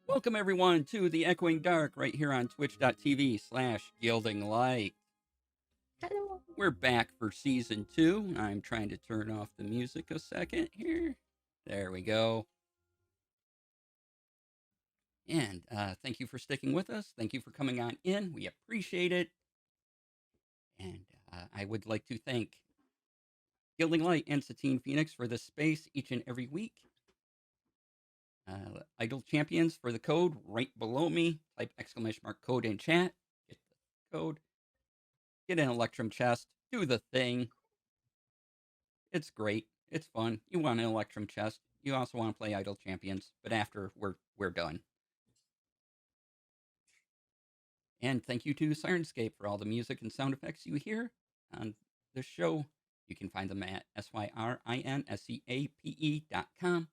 Welcome everyone to the Echoing Dark right here on twitch.tv/Gilding. Hello. We're back for season 2. I'm trying to turn off the music a second here. There we go. And thank you for sticking with us. Thank you for coming on in. We appreciate it. And I would like to thank Gilding Light and Satine Phoenix for this space each and every week. Idle Champions for the code right below me. Type !code in chat. Get the code. Get an Electrum chest. Do the thing. It's great. It's fun. You want an Electrum chest. You also want to play Idle Champions. But after, we're done. And thank you to Sirenscape for all the music and sound effects you hear on this show. You can find them at syrinscape.com.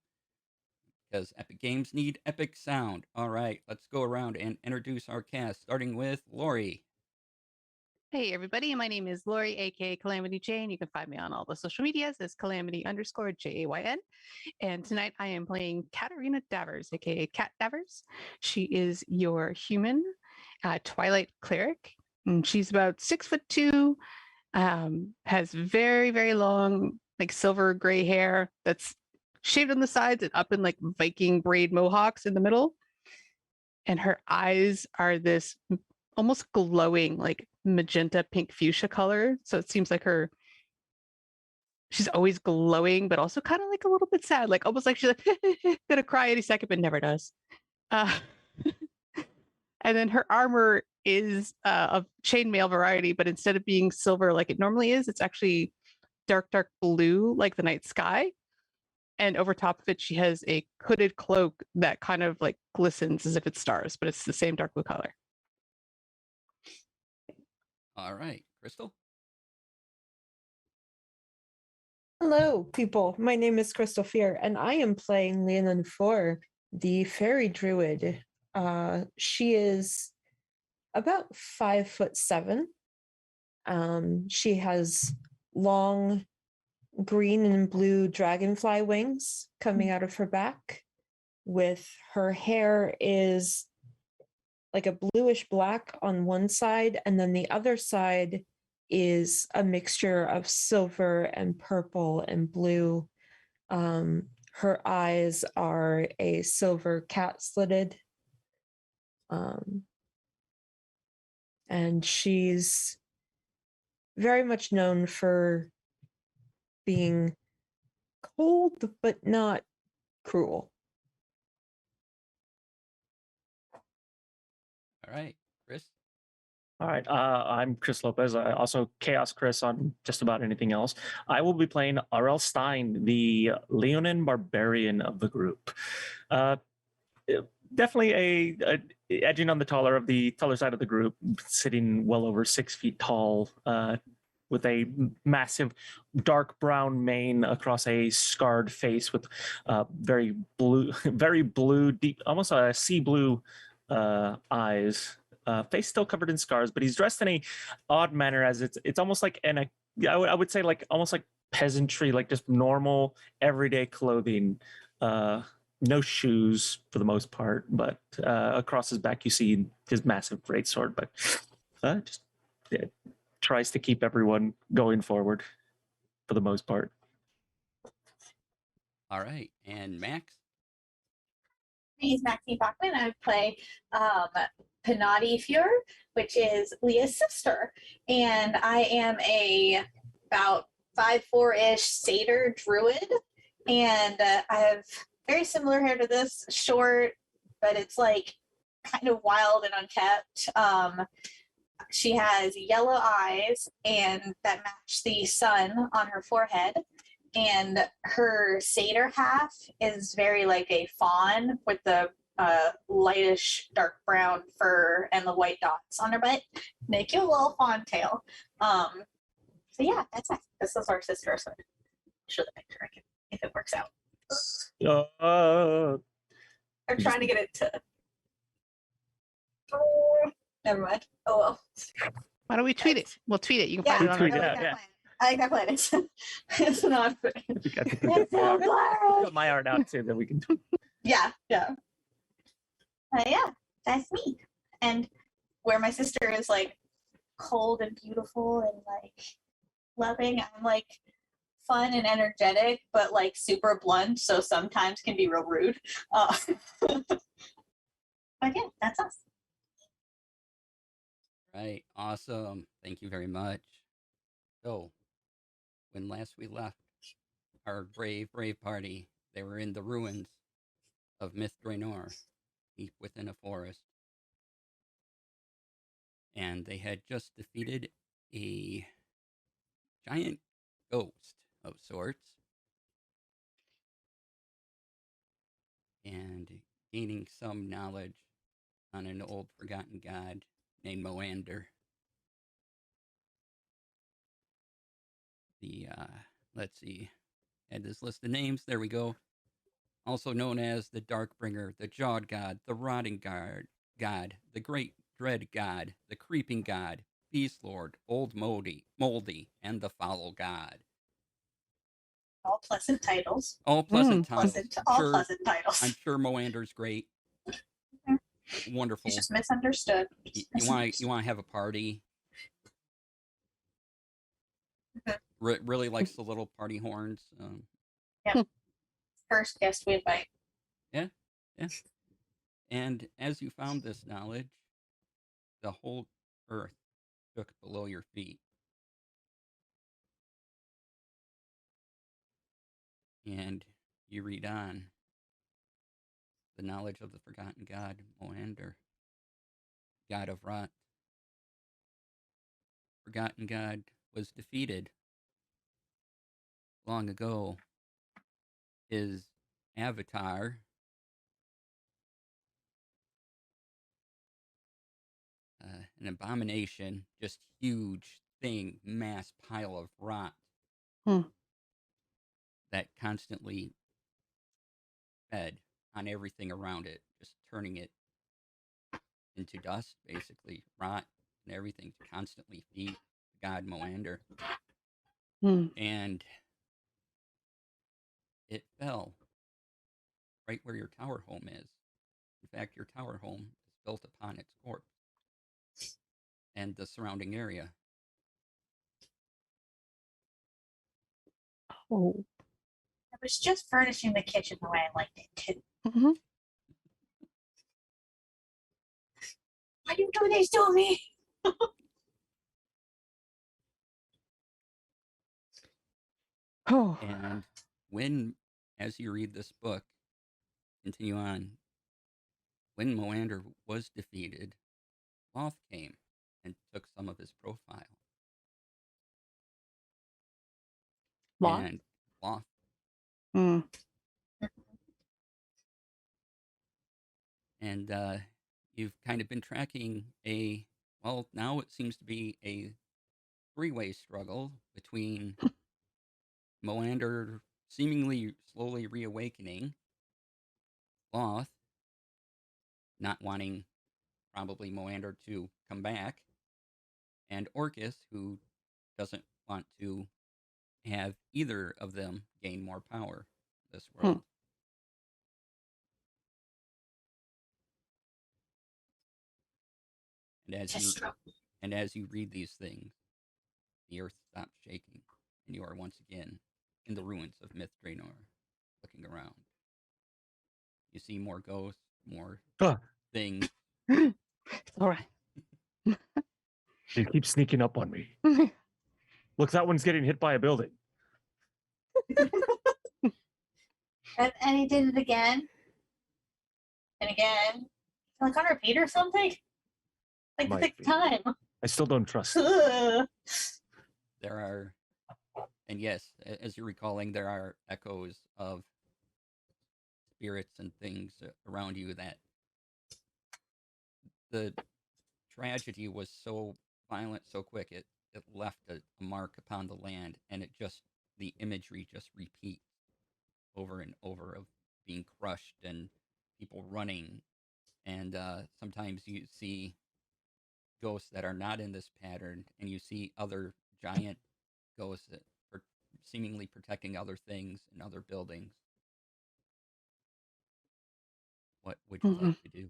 Because epic games need epic sound. All right, let's go around and introduce our cast, starting with Lori. Hey everybody, my name is Lori, aka Calamity Jane. You can find me on all the social medias as Calamity_JAYN. And tonight I am playing Katarina Davers, aka Kat Davers. She is your human Twilight cleric, and she's about 6'2", has very, very long, like silver gray hair that's shaved on the sides and up in like Viking braid mohawks in the middle. And her eyes are this almost glowing, like magenta pink fuchsia color. So it seems like she's always glowing, but also kind of like a little bit sad, like almost like she's like gonna cry any second, but never does. And then her armor is of chainmail variety, but instead of being silver like it normally is, it's actually dark blue, like the night sky. And over top of it, she has a hooded cloak that kind of like glistens as if it's stars, but it's the same dark blue color. All right, Crystal. Hello, people. My name is Crystal Fear, and I am playing Leonin 4, the fairy druid. She is about 5'7". She has long green and blue dragonfly wings coming out of her back. With her hair is like a bluish black on one side, and then the other side is a mixture of silver and purple and blue. Her eyes are a silver cat slitted. And she's very much known for being cold, but not cruel. All right, Chris. All right, I'm Chris Lopez, also Chaos Chris on just about anything else. I will be playing R.L. Stein, the Leonin Barbarian of the group. Definitely a edging on the taller side of the group, sitting well over 6 feet tall, with a massive dark brown mane across a scarred face with very blue, deep, almost a sea blue eyes. Face still covered in scars, but he's dressed in a odd manner, as it's almost like I would say like almost like peasantry, like just normal everyday clothing. No shoes for the most part, but across his back you see his massive greatsword. But just tries to keep everyone going forward for the most part. All right, and Max. My name is Maxine Bachman. I play Penati Fjord, which is Leah's sister, and I am about 5'4" satyr druid, and I have very similar hair to this, short, but it's like kind of wild and unkept. She has yellow eyes and that match the sun on her forehead. And her satyr half is very like a fawn with the lightish dark brown fur and the white dots on her butt. And a cute little fawn tail. So yeah, that's nice. This is our sister. So I'll show the picture if it works out. I'm trying to get it to. Oh, never mind. Oh well. Why don't we tweet it? We'll tweet it. You can find it on tweet our it out, yeah. I like that plan. It's not. It's so blurry. Put my art out too, that we can. Yeah. Yeah, that's me. And where my sister is like cold and beautiful and like loving, I'm like fun and energetic, but like super blunt, so sometimes can be real rude. But yeah, that's us. Right. Awesome. Thank you very much. So, when last we left our brave party, they were in the ruins of Myth Draenor, deep within a forest. And they had just defeated a giant ghost of sorts and gaining some knowledge on an old forgotten god named Moander. The, let's see, had this list of names. There we go. Also known as the Darkbringer, the Jawed God, the Rotting God, the Great Dread God, the Creeping God, Beast Lord, Old Moldy, and the Foul God. All pleasant titles. All pleasant titles. Pleasant titles. I'm sure Moander's great. Wonderful. He's just misunderstood. You want to have a party? Really likes the little party horns. First guest we invite. Yeah. And as you found this knowledge, the whole earth shook below your feet. And you read on the knowledge of the forgotten god, Moander, god of rot. Forgotten god was defeated long ago. His avatar, an abomination, just huge thing, mass pile of rot that constantly fed on everything around it, just turning it into dust, basically, rot and everything to constantly feed god Moander. And it fell right where your tower home is. In fact, your tower home is built upon its corpse and the surrounding area. Oh. I was just furnishing the kitchen the way I liked it too. Mm-hmm. Why do you do this to me? Oh. And when, as you read this book, continue on, when Moander was defeated, Loth came and took some of his profile. Loth? And Loth. And you've kind of been tracking now it seems to be a three-way struggle between Moander seemingly slowly reawakening, Loth not wanting probably Moander to come back, and Orcus, who doesn't want to have either of them gain more power in this world. And as you read these things, the earth stops shaking, and you are once again in the ruins of Myth Draenor, looking around. You see more ghosts, more things. All right. They keep sneaking up on me. Look, that one's getting hit by a building. And he did it again. And again. Like on repeat or something? Like the sixth time. I still don't trust. There are, and yes, as you're recalling, there are echoes of spirits and things around you that the tragedy was so violent, so quick, it left a mark upon the land, and the imagery just repeats over and over of being crushed and people running. And sometimes you see ghosts that are not in this pattern, and you see other giant ghosts that are seemingly protecting other things and other buildings. What would you like to do?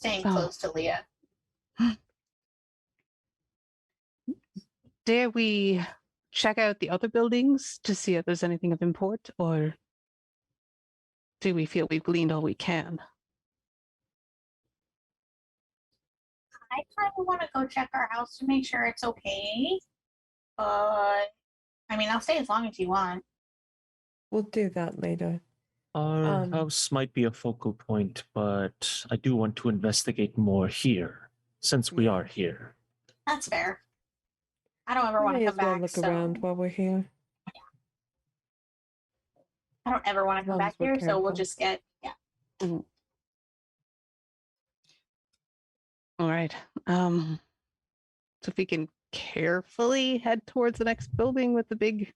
staying Oh. close to Leah. Dare we check out the other buildings to see if there's anything of import, or do we feel we've gleaned all we can? I kind of want to go check our house to make sure it's okay. But I mean, I'll stay as long as you want. We'll do that later. Our Um, house might be a focal point, but I do want to investigate more here, since we Yeah. are here. That's fair. I don't ever We want to may come as well back. look So around while we're here. I don't ever want to As come long back as we're here. So we'll careful. just get All right. So if we can carefully head towards the next building with the big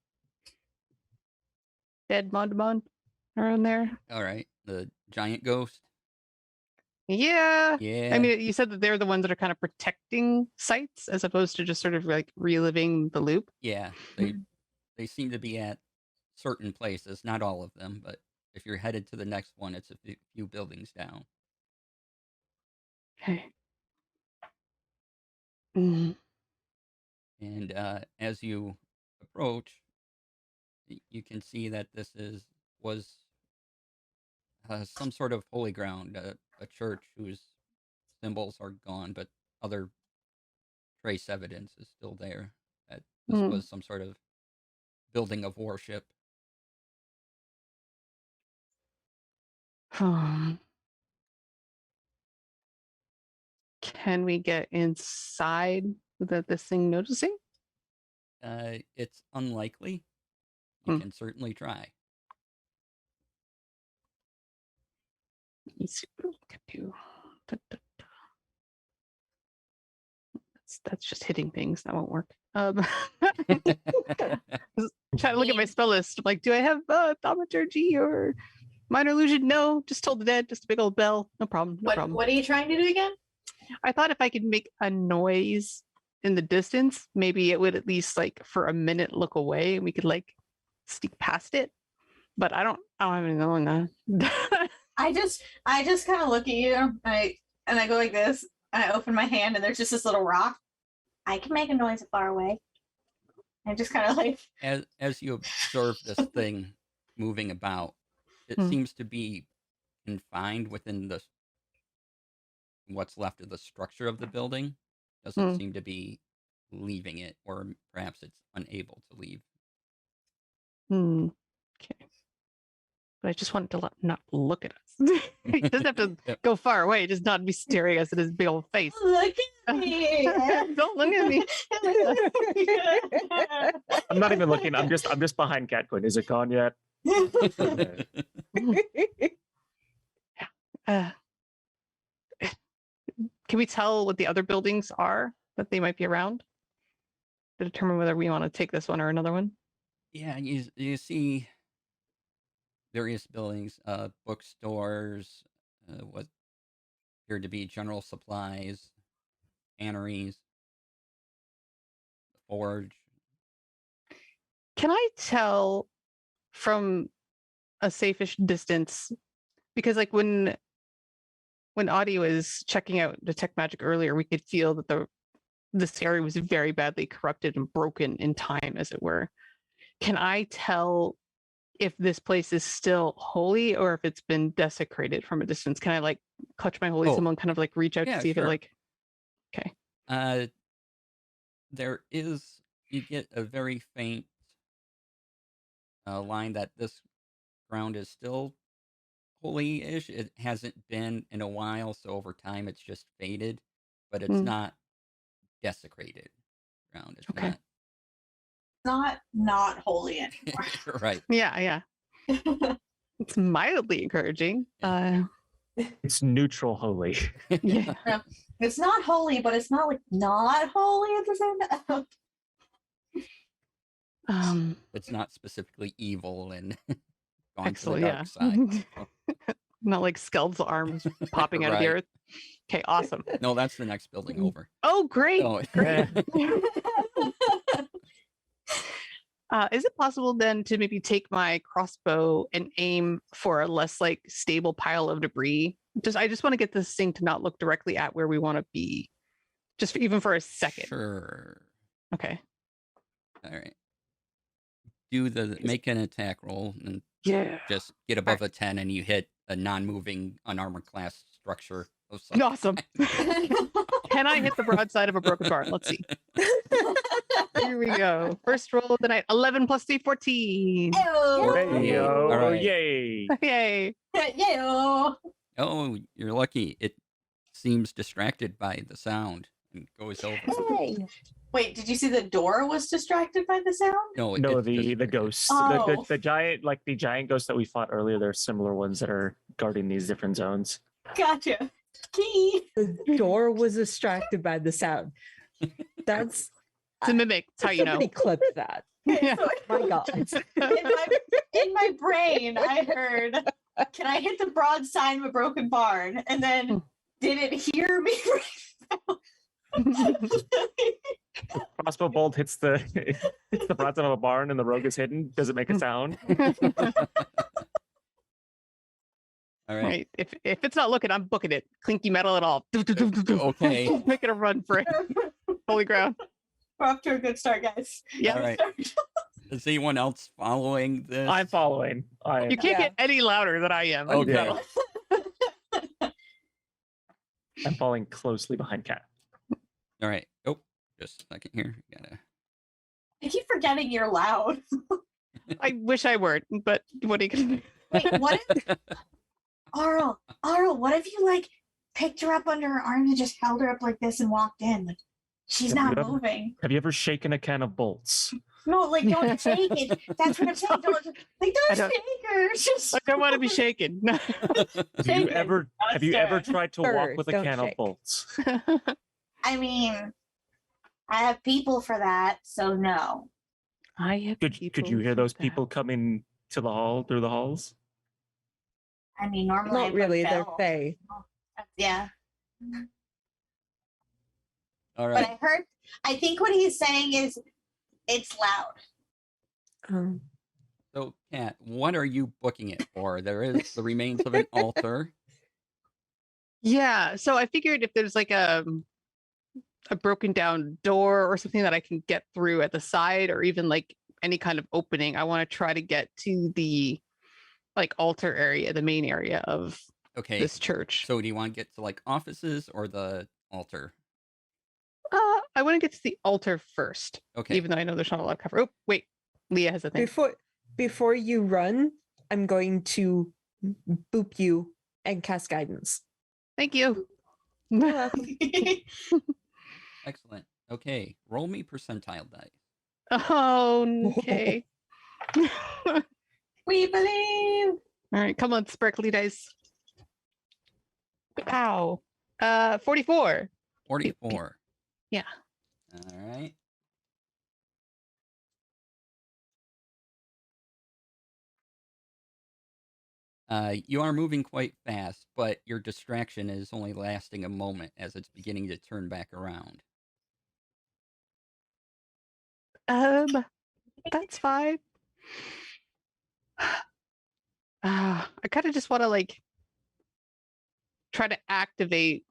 dead Mondamon around there. All right. The giant ghost. Yeah. Yeah. I mean, you said that they're the ones that are kind of protecting sites as opposed to just sort of like reliving the loop. Yeah. They seem to be at certain places, not all of them, but if you're headed to the next one, it's a few buildings down. Okay. Mm. And as you approach, you can see that this was some sort of holy ground, a church whose symbols are gone, but other trace evidence is still there. That this Mm. was some sort of building of worship. Can we get inside without this thing noticing? It's unlikely. You can certainly try. Let's see what we can do. That's just hitting things. That won't work. Trying to look at my spell list. I'm like, do I have thaumaturgy or minor illusion? No, just told the dead. Just a big old bell. No problem. No problem. What are you trying to do again? I thought if I could make a noise in the distance, maybe it would at least like for a minute look away and we could like sneak past it. But I don't have anything on that. I just kind of look at you and I go like this. And I open my hand and there's just this little rock. I can make a noise far away. I just kind of like as you observe this thing moving about, it seems to be confined within what's left of the structure of the building. Doesn't seem to be leaving it, or perhaps it's unable to leave. Okay. But I just want it to not look at us. He doesn't have to go far away, just not be staring at us in his big old face. look at me. Don't look at me. I'm not even looking. I'm just behind Cat going, is it gone yet? Can we tell what the other buildings are that they might be around to determine whether we want to take this one or another one? Yeah, you see various buildings, bookstores, what appear to be general supplies, canneries, the forge. Can I tell from a safe-ish distance? Because like when Audie was checking out Detect Magic earlier, we could feel that this area was very badly corrupted and broken in time, as it were. Can I tell if this place is still holy or if it's been desecrated from a distance? Can I like clutch my holy symbol and kind of like reach out to see if it like? Okay. You get a very faint line that this ground is still holy-ish. It hasn't been in a while, so over time it's just faded, but it's not desecrated ground. It's Okay. not holy anymore. Right. Yeah. It's mildly encouraging. It's neutral holy. Yeah. It's not holy, but it's not like not holy at the same time. It's not specifically evil and gone Excellent, to the dark side. Not like Skeld's arms popping out of the Right. earth. Okay, awesome. No, that's the next building over. Oh, great. Oh, Is it possible then to maybe take my crossbow and aim for a less like stable pile of debris I just want to get this thing to not look directly at where we want to be, just even for a second. Sure. Okay. All right. Make an attack roll and Yeah. just get above a 10 and you hit a non-moving unarmored class structure of some Awesome. Can I hit the broadside of a broken barn? Let's see. Here we go. First roll of the night. 11 plus 3, 14. Hey, All right. yay. Yay. Yo. Oh, you're lucky. It seems distracted by the sound and goes over. Hey. Wait, did you see the door was distracted by the sound? No, No, it's the distracted. ghost, Oh. the giant, like the giant ghost that we fought earlier. There's similar ones that are guarding these different zones. Gotcha. Key. The door was distracted by the sound. That's It's a mimic. That's how you know. somebody clipped that. Yeah. So My God. in my brain, I heard, "Can I hit the broadside of a broken barn?" And then, did it hear me? Crossbow bolt hits the hits the broadside of a barn and the rogue is hidden. Does it make a sound? All right. Right. If it's not looking, I'm booking it. Clinky metal at all. Okay. Making a run for it. Holy ground. We're off to a good start, guys. Yeah. All right. Is anyone else following this? I'm following. You can't get any louder than I am. Okay. Metal. I'm following closely behind Cat. All right. Oh, just a second here. Gotta. I keep forgetting you're loud. I wish I weren't, but what are you gonna do? Wait, what if Arl, what if you like picked her up under her arms and just held her up like this and walked in? Like she's Have not you ever- moving. Have you ever shaken a can of bolts? No, like don't shake it. That's what I'm saying. Don't I don't don't- shake her. Just I don't want to be shaken. Have you Shake it, ever not have you ever stir. tried to walk Stir, with a don't can of shake. bolts? I mean, I have people for that, so no. I have Could you people hear for those that. people coming to the hall through the halls? I mean, normally I Not put really, they're bells. fae. Yeah, All but right. I think what he's saying is it's loud. So, Kat, what are you booking it for? There is the remains of an altar. Yeah. So I figured if there's like a broken down door or something that I can get through at the side, or even like any kind of opening, I want to try to get to the like altar area, the main area of Okay. this church. So, do you want to get to like offices or the altar? I want to get to the altar first, Okay. even though I know there's not a lot of cover. Oh, wait. Leah has a thing. Before you run, I'm going to boop you and cast guidance. Thank you. Excellent. Okay. Roll me percentile dice. Oh, okay. We believe. All right, come on, sparkly dice. Ow. 44. 44. Yeah. All right. You are moving quite fast, but your distraction is only lasting a moment as it's beginning to turn back around. That's fine. I kind of just want to like try to activate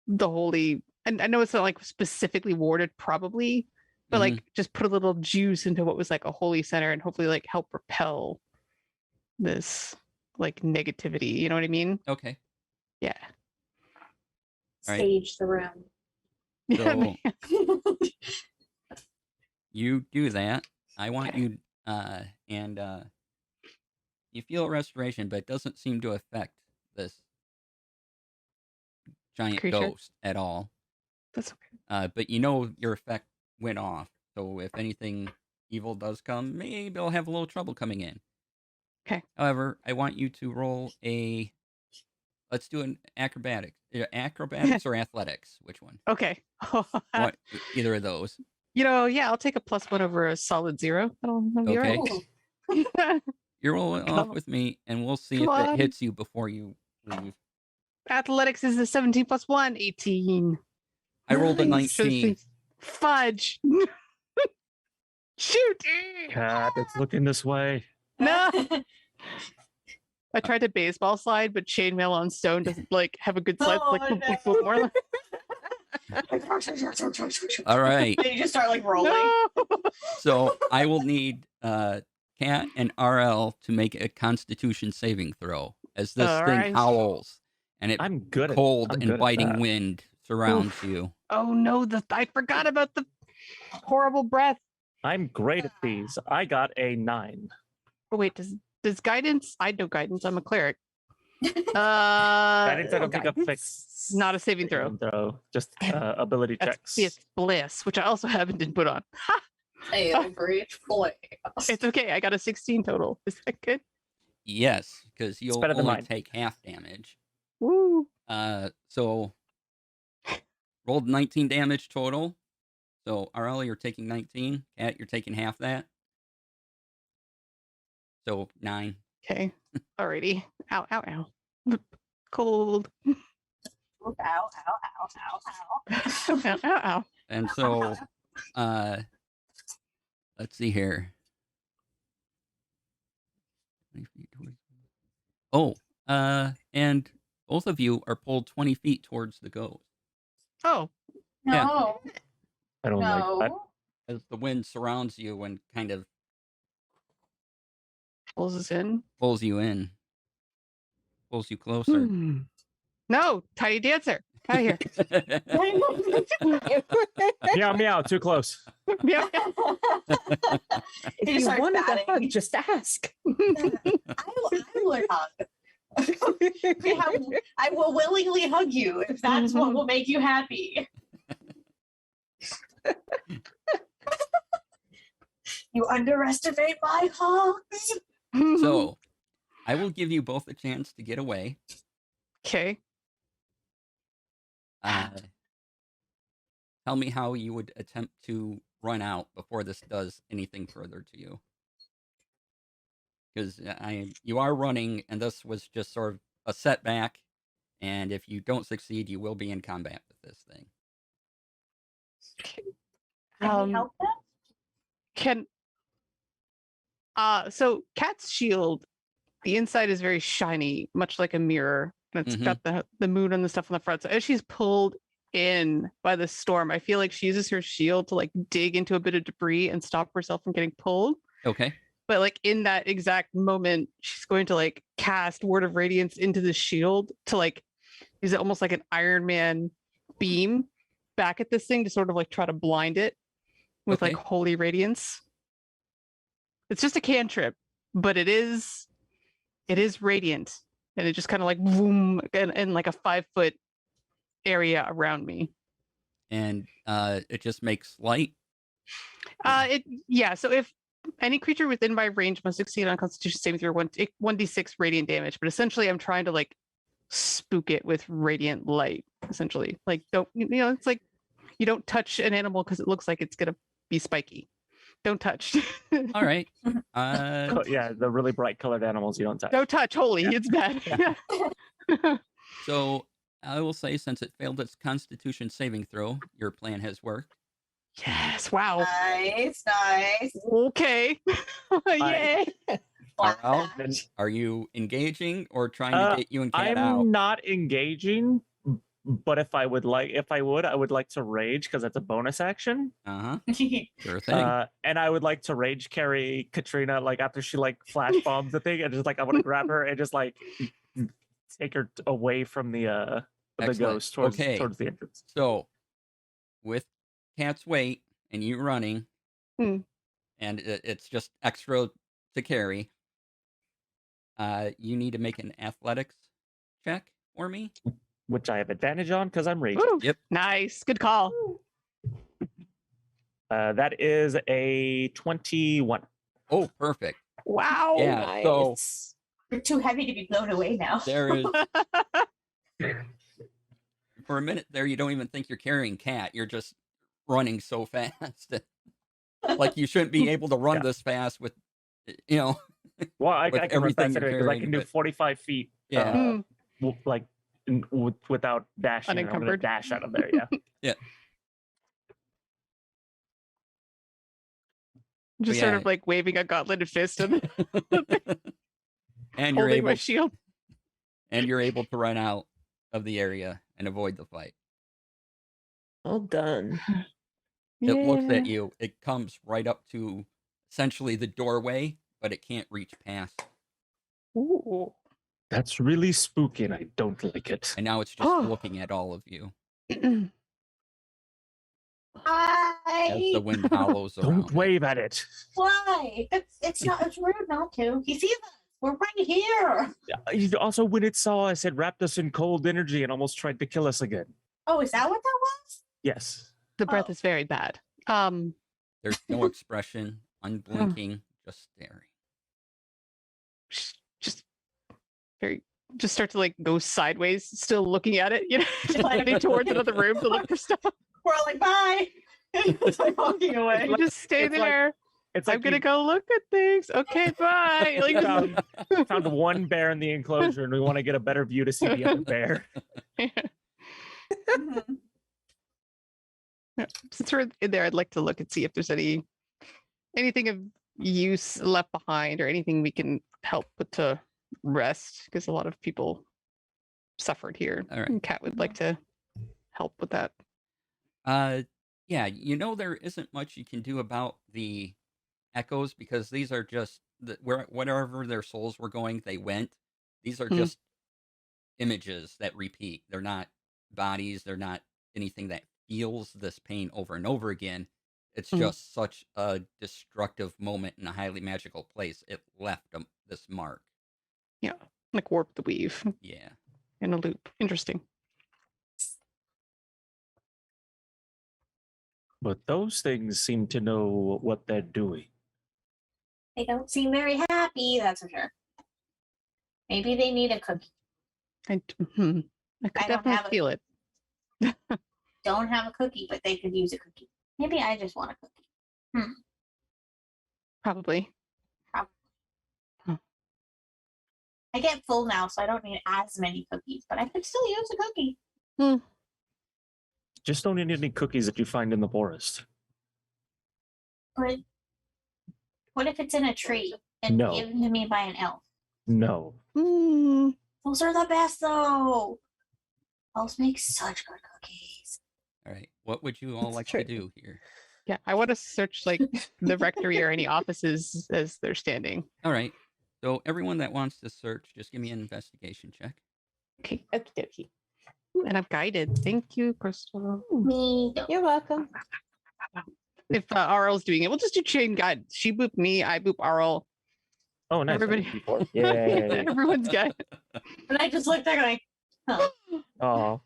the holy, and I know it's not like specifically warded probably, but like just put a little juice into what was like a holy center and hopefully like help repel this like negativity. You know what I mean? Okay. Yeah. All right. Sage the room. So you do that. I want Okay. you, and you feel restoration, but it doesn't seem to affect this giant Creature? ghost at all. That's okay. But you know your effect went off. So if anything evil does come, maybe they'll have a little trouble coming in. Okay. However, I want you to roll a. Let's do an acrobatics. Acrobatics or athletics? Which one? Okay. What? Either of those. You know, yeah, I'll take a +1 over a solid 0. That'll be Okay. right. You're rolling Come off on. with me, and we'll see Come if on. it hits you before you leave. Athletics is the 17 + 1, 18. I rolled a Nice. 19. Fudge. Shoot. Cat, it's looking this way. No. I tried to baseball slide, but chainmail on stone doesn't like have a good slide. Oh, Like boop, boop, no. boop, more like All right. And you just start like rolling. no. So I will need Cat and RL to make a Constitution saving throw as this All thing right. howls and it I'm good cold I'm and good at biting that. wind surrounds Oof. you. Oh no, I forgot about the horrible breath. I'm great at these. I got a 9. Oh wait, does guidance? I know guidance. I'm a cleric. Guidance, I don't think guidance. It's not a saving throw. Just ability That's checks. it's bliss, which I also haven't been put on. Ha! Average boy. It's okay. I got a 16 total. Is that good? Yes, because you'll better than only mine. take half damage. Woo! So rolled 19 damage total. So RL, you're taking 19. Cat, you're taking half that. So 9. Okay. Alrighty. Ow, ow, ow. Cold. Ow, ow, ow, ow, ow. Ow, ow, ow. And so let's see here. 20 feet towards- Oh, and both of you are pulled 20 feet towards the ghost Oh, No. I don't like that. No. as the wind surrounds you and kind of pulls us in. pulls you in, pulls you closer. Hmm. No, tiny dancer. Out of here. Meow meow, too close. Meow, meow. If He you starts wanted a batting. hug, just ask. I would hug. I will willingly hug you if that's what will make you happy. You underestimate my hugs. So I will give you both a chance to get away. Okay. Tell me how you would attempt to run out before this does anything further to you. Because you are running, and this was just sort of a setback. And if you don't succeed, you will be in combat with this thing. Can we help them? Can so Cat's shield, the inside is very shiny, much like a mirror. And it's Mhm. got the moon and the stuff on the front. So as she's pulled in by the storm, I feel like she uses her shield to like dig into a bit of debris and stop herself from getting pulled. Okay. But like in that exact moment, she's going to like cast Word of Radiance into the shield to like use it almost like an Iron Man beam back at this thing to sort of like try to blind it with like Okay. holy radiance. It's just a cantrip, but it is radiant, and it just kind of like boom in like a 5-foot area around me. And it just makes light. So if any creature within my range must succeed on Constitution saving throw 1d6 radiant damage, but essentially I'm trying to like spook it with radiant light. Essentially, like it's like you don't touch an animal because it looks like it's gonna be spiky. Don't touch. All right. Yeah, the really bright colored animals you don't touch. Don't touch. Holy, it's bad. So I will say, since it failed its Constitution saving throw, your plan has worked. Yes. Wow. Nice. Okay. Yay. RL, Then are you engaging or trying to get you and Cat I'm out? not engaging, but I would like to rage because that's a bonus action. Uh-huh. Nice. Sure thing. And I would like to rage carry Katrina like after she like flash bombs the thing, and just like I want to grab her and just like take her away from the Excellent. ghost towards Okay. the entrance. So, with Cat's weight and you running, Hmm. and it's just extra to carry, you need to make an athletics check for me. Which I have advantage on because I'm raging. Woo. Yep. Nice. Good call. That is a 21. Oh, perfect. Wow. Yeah. So Nice. You're too heavy to be blown away now. there is, for a minute there, you don't even think you're carrying Cat. You're just running so fast. Like you shouldn't be able to run Yeah. this fast with, Well, I With can run everything fast you're anyway because I can do carrying, but- 45 feet. Yeah. Hmm. Like without dashing. I'm gonna Unencumbered. dash out of there. Yeah. Just yeah. sort of like waving a gauntleted fist. And And you're holding my able shield. and you're able to run out of the area and avoid the fight. Well done. It looks Yeah. at you. It comes right up to essentially the doorway, but it can't reach past. Ooh. That's really spooky, and I don't like it. And now it's just Oh. looking at all of you as Why? the wind hollows around. Don't wave at it. Why? It's rude not to. He sees us. We're right here. Also, when it saw us, it wrapped us in cold energy and almost tried to kill us again. Oh, is that what that was? Yes. The breath Oh. is very bad. There's no expression, unblinking, just staring. Just start to like go sideways, still looking at it, you know, just heading towards another room to look for stuff. We're all like, bye. It's like walking away. You just stay it's like- there. It's I'm like gonna go look at things. Okay, bye. Like, found one bear in the enclosure, and we want to get a better view to see the other bear. Mhm. since we're in there, I'd like to look and see if there's anything of use left behind or anything we can help put to rest, because a lot of people suffered here. All right. And Kat would like to help with that. Yeah, you know there isn't much you can do about the echoes because these are just wherever their souls were going, they went. These are Hmm. just images that repeat. They're not bodies. They're not anything that feels this pain over and over again. It's Mhm. just such a destructive moment in a highly magical place. It left this mark. Like warp the weave Yeah. in a loop. Interesting. But those things seem to know what they're doing. They don't seem very happy, that's for sure. Maybe they need a cookie. I could I don't definitely have a- feel it. Don't have a cookie, but they could use a cookie. Maybe I just want a cookie. Probably. I get full now, so I don't need as many cookies, but I could still use a cookie. Just don't eat any cookies that you find in the forest. But what if it's in a tree and No. given to me by an elf? No. Hmm. Those are the best, though. Elves make such good cookies. All right. What would you all It's like true. to do here? Yeah, I want to search like the rectory or any offices as they're standing. All right. So everyone that wants to search, just give me an investigation check. Okay. Okie dokie. And I'm guided. Thank you, Crystal. Me, don't. You're welcome. If RL's doing it, we'll just do chain guide. She boop me, I boop RL. Oh, nice. Everybody- Yay. Everyone's guide. And I just looked there going, huh. Oh.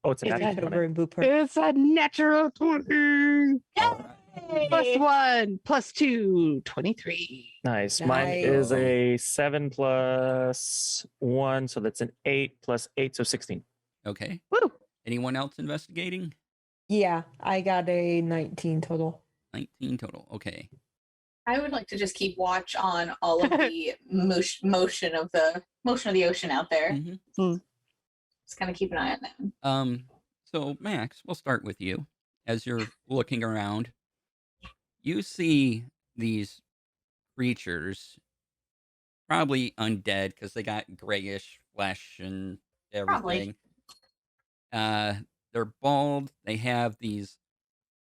Oh, it's a It's natural head 20. over and boop her. It's a natural 20. Plus Yay! 1, plus 2, 23. Nice. Mine is Nice. a 7 plus 1, so that's an 8 plus 8, so 16. Okay. Woo. Anyone else investigating? Yeah, I got a 19 total. 19 total. Okay. I would like to just keep watch on all of the motion of the ocean out there. Mhm. Just kind of keep an eye on them. So Max, we'll start with you. As you're looking around, you see these creatures, probably undead because they got grayish flesh and everything. They're bald. They have these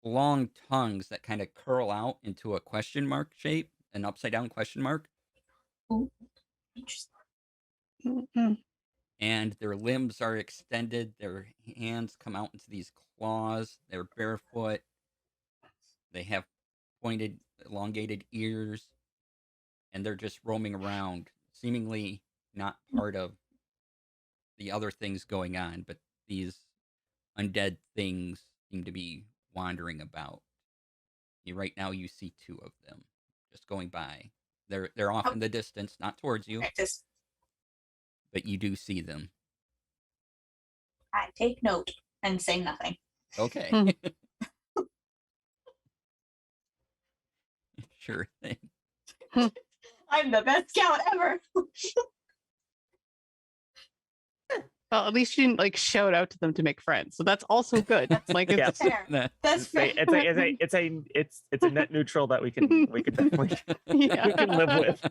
long tongues that kind of curl out into a question mark shape, an upside down question mark, Interesting. Mm. and their limbs are extended. Their hands come out into these claws. They're barefoot. They have pointed, elongated ears, and they're just roaming around, seemingly not part of the other things going on, but these undead things seem to be wandering about. Right now, you see 2 of them just going by. They're off in the distance, not towards you, Practice. but you do see them. I take note and say nothing. Okay. Hmm. Sure thing. I'm the best scout ever. Well, at least you didn't like shout out to them to make friends, so that's also good. Like Yeah. it's Fair. Nah. That's fair. It's a net neutral that we can definitely yeah. we can live with.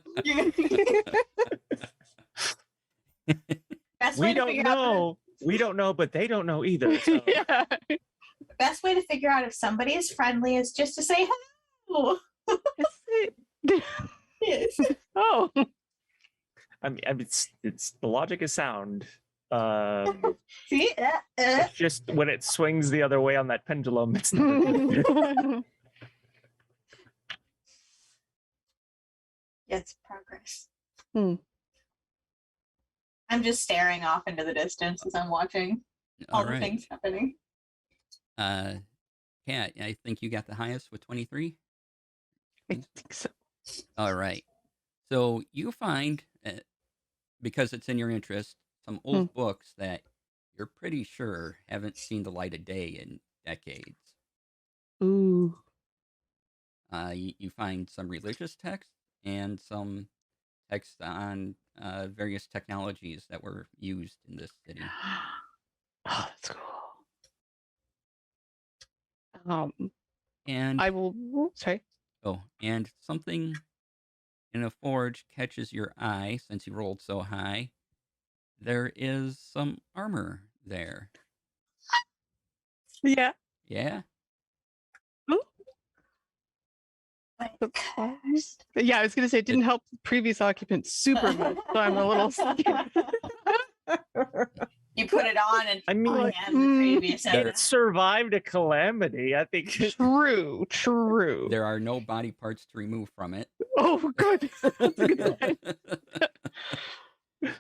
Best We way to don't figure out know. We don't know, but they don't know either. So. yeah. the best way to figure out if somebody is friendly is just to say hello. Is it- Yes. oh, I mean, it's the logic is sound. See? It's just when it swings the other way on that pendulum, it's never good. Yes, progress. Hmm. I'm just staring off into the distance as I'm watching all All the right. things happening. Kat, I think you got the highest with 23. I think so. All right. So you find, because it's in your interest, some old books that you're pretty sure haven't seen the light of day in decades. Ooh. You find some religious texts and some texts on various technologies that were used in this city. Oh, that's cool. And I will. Sorry. and something in a forge catches your eye since you rolled so high. There is some armor there. Yeah. Yeah. Yeah, I was gonna say it didn't help the previous occupant super much, so I'm a little scared. You put it on and I mean, I like, am the previous There- It survived a calamity. I think. True. There are no body parts to remove from it. Oh, good. That's a good sign.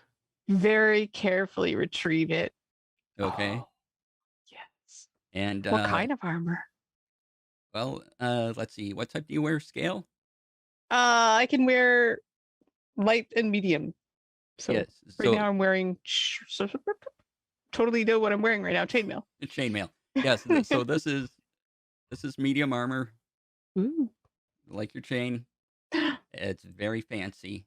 Very carefully retrieve it. Okay. Oh, yes. And What kind of armor? well, let's see. What type do you wear? Scale? I can wear light and medium. So Yes. right now I'm wearing totally know what I'm wearing right now. Chainmail. Chainmail. Yes. So this is medium armor, Ooh. like your chain. It's very fancy.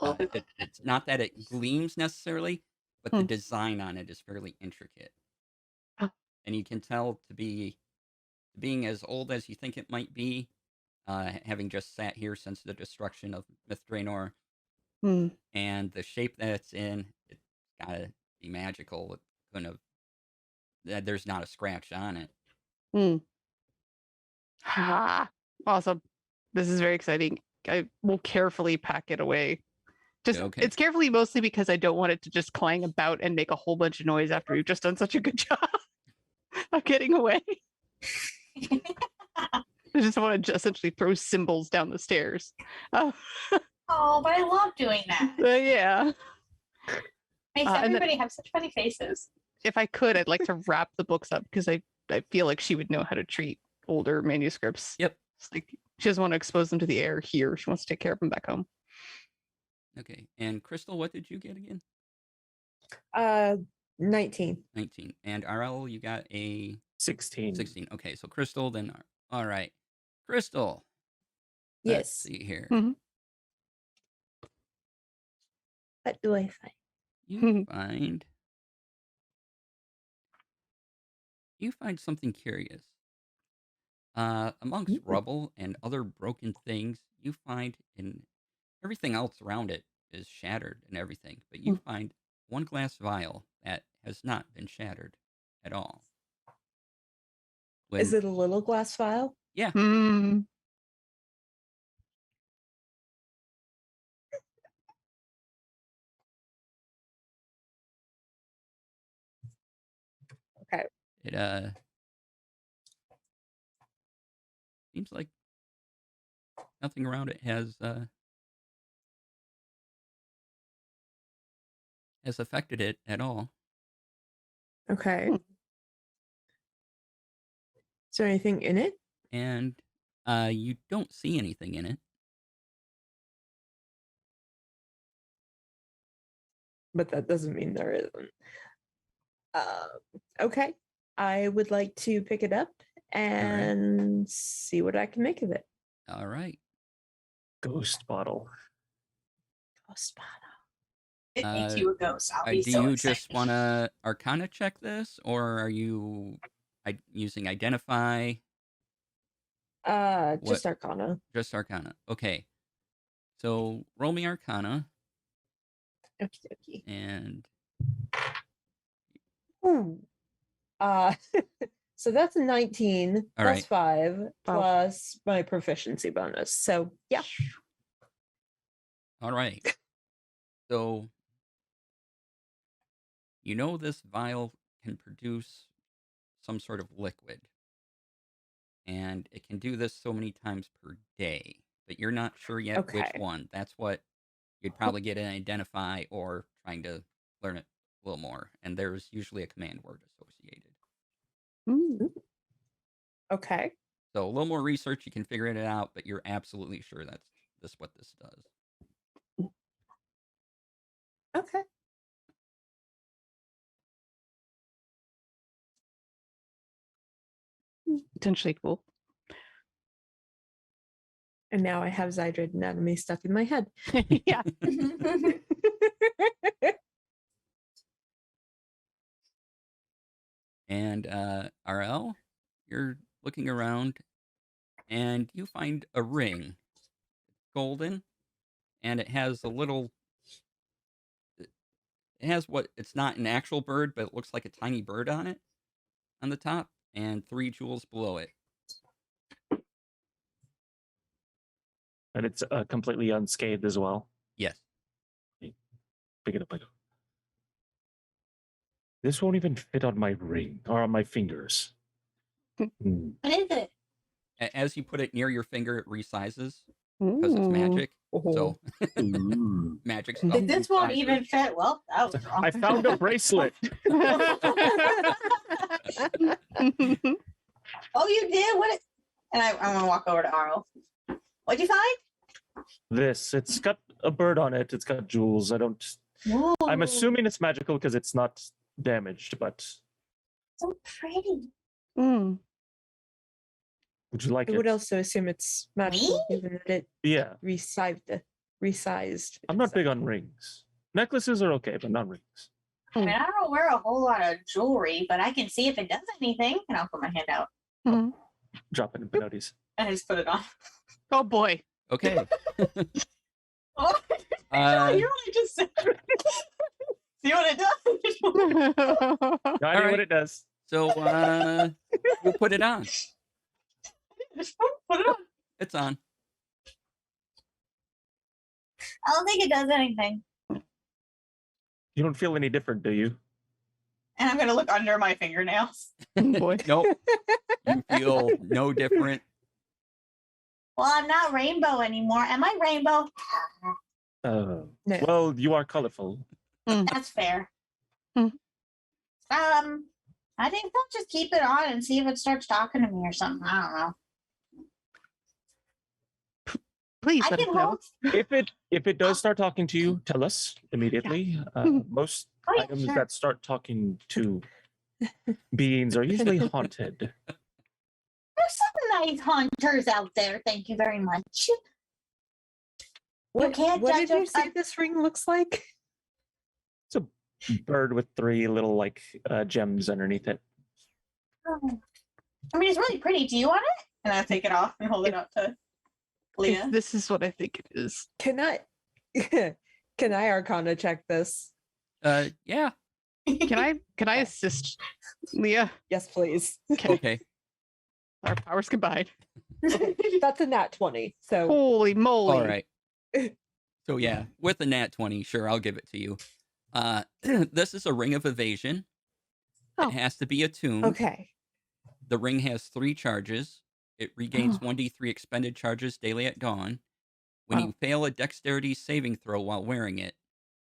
Oh, It's not that it gleams necessarily, but the Hmm. design on it is fairly intricate. Oh. And you can tell to being as old as you think it might be, having just sat here since the destruction of Myth Draenor, Hmm. and the shape that it's in, it's gotta be magical. It couldn't have. There's not a scratch on it. Ha. Awesome. This is very exciting. I will carefully pack it away. Okay. It's carefully mostly because I don't want it to just clang about and make a whole bunch of noise after we've just done such a good job of getting away. I just want to essentially throw symbols down the stairs. Oh, but I love doing that. Yeah. Makes and then- everybody have such funny faces. If I could, I'd like to wrap the books up because I feel like she would know how to treat older manuscripts. Yep. It's like she doesn't want to expose them to the air here. She wants to take care of them back home. Okay. And Crystal, what did you get again? 19. 19. And RL, you got a 16. 16. Okay, so Crystal, then all right. Crystal. Let's Yes. see here. What do I find? You find something curious. Amongst rubble and other broken things, you find in everything else around it is shattered and everything, but you find one glass vial that has not been shattered at all. Is it a little glass vial? Yeah. Okay. It seems like nothing around it has affected it at all. Okay. Is there anything in it? And you don't see anything in it. But that doesn't mean there isn't. Okay. I would like to pick it up and see what I can make of it. All right. Ghost bottle. Ghost bottle. It makes you a ghost. I'll do be so you excited. just want to Arcana check this, or are you using Identify? Just Arcana. Just Arcana. Okay. So roll me Arcana, Okie dokie. and Ooh. So that's a 19 All plus right. 5 Wow. plus my proficiency bonus. So yeah. all right. So you know this vial can produce some sort of liquid, and it can do this so many times per day, but you're not sure yet which Okay. one. That's what you'd probably get an Identify or trying to learn it a little more. And there's usually a command word associated. Mm. Okay. So a little more research, you can figure it out, but you're absolutely sure that's what this does. Okay. Potentially cool. And now I have Zydrid anatomy stuck in my head. Yeah. And RL, you're looking around, and you find a ring, golden, and it has a little. It has what it's not an actual bird, but it looks like a tiny bird on it, on the top, and 3 jewels below it. And it's completely unscathed as well. Yes. Pick it up. I go. This won't even fit on my ring or on my fingers. Hmm. What is it? As you put it near your finger, it resizes because it's magic. So Ooh. magic Did stuff. This won't resizes. even fit. Well, that was wrong. I found a bracelet. Oh, you did? What? And I'm going to walk over to Arl. What'd you find? This. It's got a bird on it. It's got jewels. I'm Whoa, assuming it's magical because it's not damaged, but so pretty. Mm. would you like I it? would also assume it's magical, given that it Yeah. resized. I'm not big on rings. Necklaces are okay, but not rings. I mean, I don't wear a whole lot of jewelry, but I can see if it does anything, and I'll put my hand out Mm. Drop it in Pinotis. and I just put it on. Oh boy. Okay. Oh, you really just said. See what it does? No idea right. what it does. So we'll put it on. Just put it on. It's on. I don't think it does anything. You don't feel any different, do you? And I'm gonna look under my fingernails. Boy. Nope. You feel no different. Well, I'm not rainbow anymore. Am I rainbow? No. Well, you are colorful. That's fair. Hmm. I think they'll just keep it on and see if it starts talking to me or something. I don't know. Please I let us can know. hold. If it does start talking to you, tell us immediately. Most Oh, yeah, items sure. that start talking to beings are usually haunted. There's some nice hunters out there. Thank you very much. What, can't what judge did you a- say this ring looks like? It's a bird with 3 little gems underneath it. Oh. I mean, it's really pretty. Do you want it? And I take it off and hold it up to Leah. This is what I think it is. Can I Arcana check this? Yeah. Can I assist Leah? Yes, please. Okay. Our powers combined. That's a nat 20. So Holy moly. All right. So yeah, with the nat 20, sure, I'll give it to you. This is a ring of evasion. Oh. It has to be attuned. okay. The ring has 3 charges. It regains 1d3 expended charges daily at dawn. When you fail a dexterity saving throw while wearing it,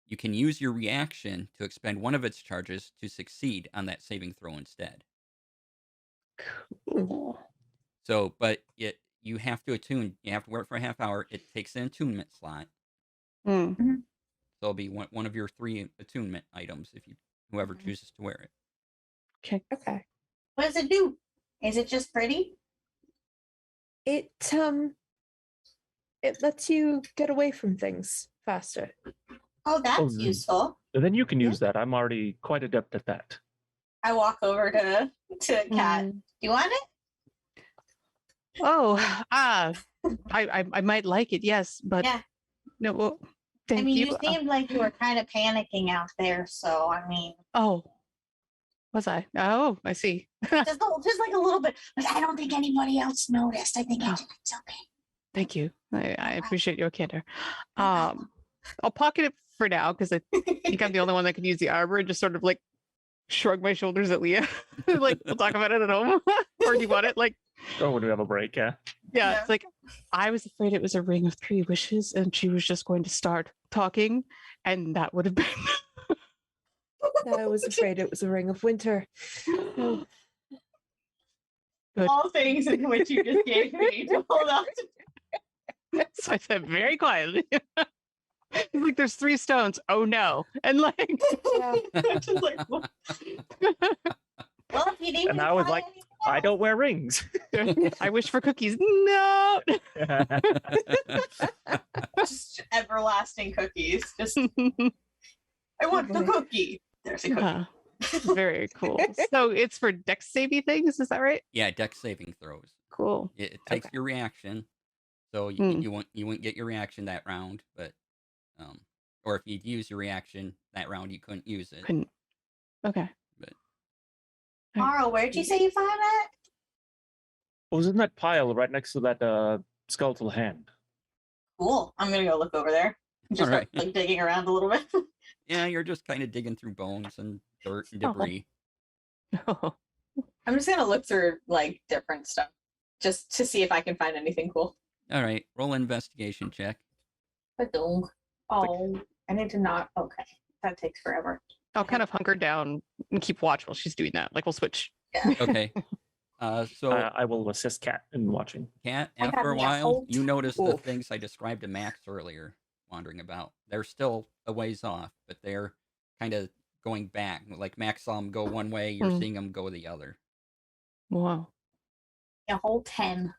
you can use your reaction to expend one of its charges to succeed on that saving throw instead. Cool. So, but you have to attune. You have to wear it for a half hour. It takes an attunement slot. Mm. So it'll be one of your 3 attunement items if whoever chooses to wear it. Okay. What does it do? Is it just pretty? It lets you get away from things faster. Oh, that's Oh, useful. Then you can use that. I'm already quite adept at that. I walk over to Kat. Mm. Do you want it? Oh, I might like it, yes, but Yeah. no. Well, thank I mean, you. you seemed like you were kind of panicking out there, so I mean, Oh, was I? Oh, I see. just like a little bit. But I don't think anybody else noticed. I think Oh. it's okay. Thank you. I appreciate your candor. No problem. I'll pocket it for now because I think I'm the only one that can use the armor and just sort of like shrug my shoulders at Leah. Like, we'll talk about it at home. Or do you want it? Like, Oh, when we have a break, yeah. yeah, Yeah. it's like I was afraid it was a ring of 3 wishes and she was just going to start talking, and that would have been I was afraid it was a ring of winter. good. All things in which you just gave me to hold on to. So I said very quietly. He's like, there's 3 stones. Oh no. And like Just like, what? Well, if you need And me I to was try like, anything I else- don't wear rings. I wish for cookies. No. just everlasting cookies. Just I want the boy. cookie. There's a cookie. Very cool. So it's for dex saving things, is that right? Yeah, dex saving throws. Cool. It takes Okay. your reaction, so Hmm. you wouldn't get your reaction that round, but or if you'd use your reaction that round, you couldn't use it. Couldn't. Okay. Mara, where'd you say you found that? What was in that pile right next to that skeletal hand? Cool. I'm gonna go look over there. Just All right. start, like digging around a little bit. Yeah, you're just kind of digging through bones and dirt and Oh. debris. I'm just gonna look through like different stuff just to see if I can find anything cool. All right, roll an investigation check. Ba-dong. Oh, I need to not. Okay, that takes forever. I'll kind of hunker down and keep watch while she's doing that. Like, we'll switch. Yeah. Okay. So, I will assist Kat in watching. Kat, I got after a me a while, whole you notice the Oof. things I described to Max earlier wandering about. They're still a ways off, but they're kind of going back. Like Max saw them go one way, you're Hmm. seeing them go the other. Wow. A whole 10.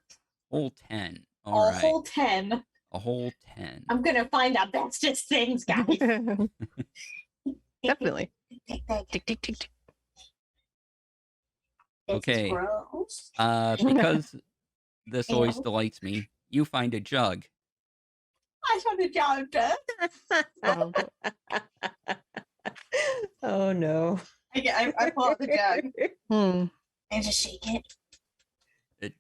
Whole 10. All A right. whole 10. A whole 10. I'm gonna find out that's just things, guys. Definitely. Tick, tick, Tick, tick, tick, tick. It's Okay. gross. Because this always Ew. delights me, you find a jug. I found a job. Oh, Oh no. I pull out the jug hmm. and just shake it.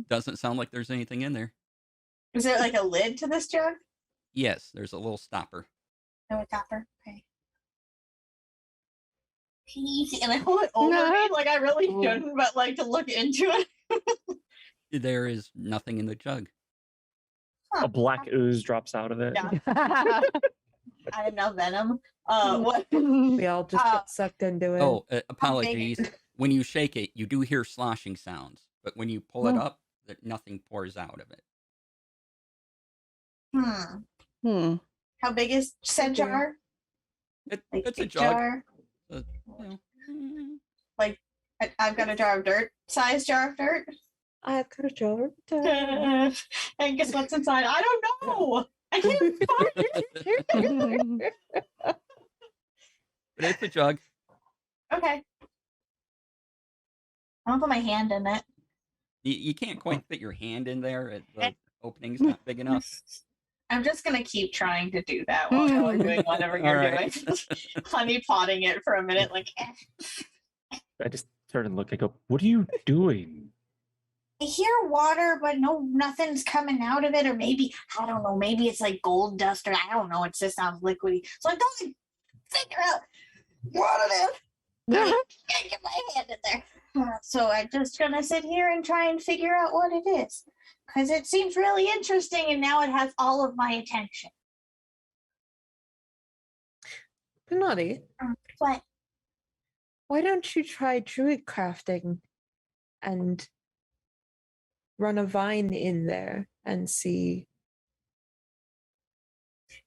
Doesn't sound like there's anything in there. Is there like a lid to this jug? Yes, there's a little stopper. No, a topper. Okay. Easy. And I hold it over me like I really shouldn't, but like to look into it. There is nothing in the jug. Huh. A black ooze drops out of it. Yeah. I have no venom. What? We all just Uh, get sucked into it. Oh, apologies. When you shake it, you do hear sloshing sounds, but when you pull it Hmm. up, nothing pours out of it. Hmm. How big is said Okay. jar? Like It's a big jug. jar? You know, I've got a jar of dirt. Size jar of dirt. I've got a jar. And guess what's inside? I don't know. I can't find it. but it's a jug. Okay. I'm gonna put my hand in it. You can't quite fit your hand in there. The opening's not big enough. I'm just gonna keep trying to do that while you're doing whatever you're All right. doing. Honey potting it for a minute, like I just turn and look. I go, "What are you doing?" I hear water, but nothing's coming out of it, or maybe I don't know. Maybe it's like gold dust, or I don't know. It just sounds liquidy. So I don't figure out what it is. I can't get my hand in there. So I'm just gonna sit here and try and figure out what it is, because it seems really interesting, and now it has all of my attention. Penati, What? why don't you try druid crafting and run a vine in there and see?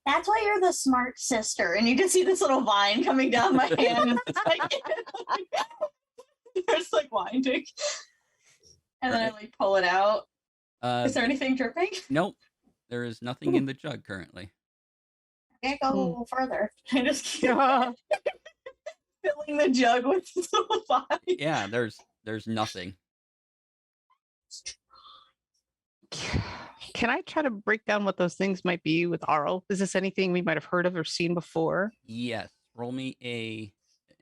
That's why you're the smart sister, and you can see this little vine coming down my hand. It's like, there's like winding, and then I like pull it out. Is there anything dripping? Nope. There is nothing in the jug currently. can't go a little further. I just keep filling the jug with supply. Yeah, there's nothing. Can I try to break down what those things might be with Arl? Is this anything we might have heard of or seen before? Yes. Roll me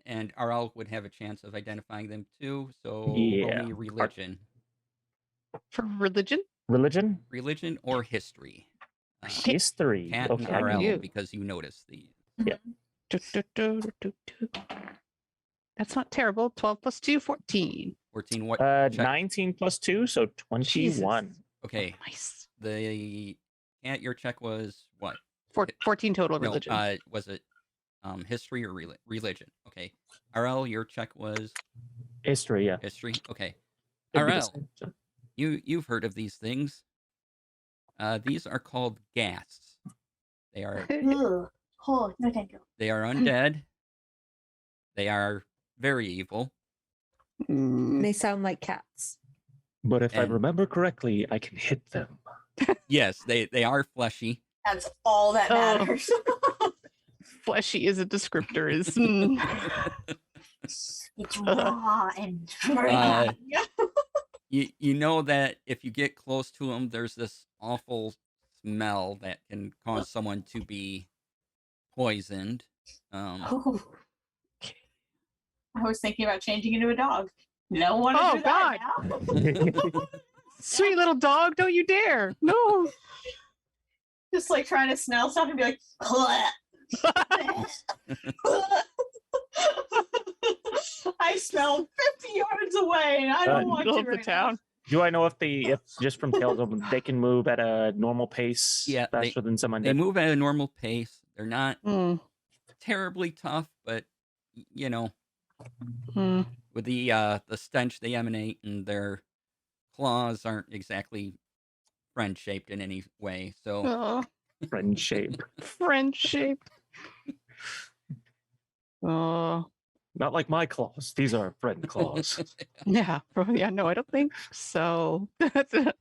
and RL would have a chance of identifying them too. So roll Yeah. me religion. For religion? Religion? Religion or history. History. Cat Okay. and RL, you. because you notice these. That's not terrible. 12 plus 2, 14. 14 what? check? 19 plus 2, so 21. Okay. Nice. The Cat, your check was what? 14 total No, religion. was it history or religion? Okay. RL, your check was History, yeah. history. Okay. It'd be the RL, same, so. you've heard of these things. These are called Ghasts. They are Ugh. Oh, no, thank you. they are undead. They are very evil. Mm, They sound like cats. But if I And- remember correctly, I can hit them. Yes, they are fleshy. That's all that Oh. matters. Fleshy is a descriptor. Is It's raw and Uh, you know that if you get close to them, there's this awful smell that can cause someone to be poisoned. Oh. I was thinking about changing into a dog. No one to Oh, do that now. sweet little dog. Don't you dare. No. Just like trying to smell stuff and be like, I smell 50 yards away and I don't want Middle to of the right town. Do I know if just from Tales of them, they can move at a normal pace Yeah, faster than some They undead? move at a normal pace. They're not Mm, terribly tough, but you know, mm. with the stench they emanate and their claws aren't exactly friend shaped in any way. So Oh, Friend shape. friendship. Oh, Not like my claws. These are friend claws. yeah. Yeah, no, I don't think so. That's it.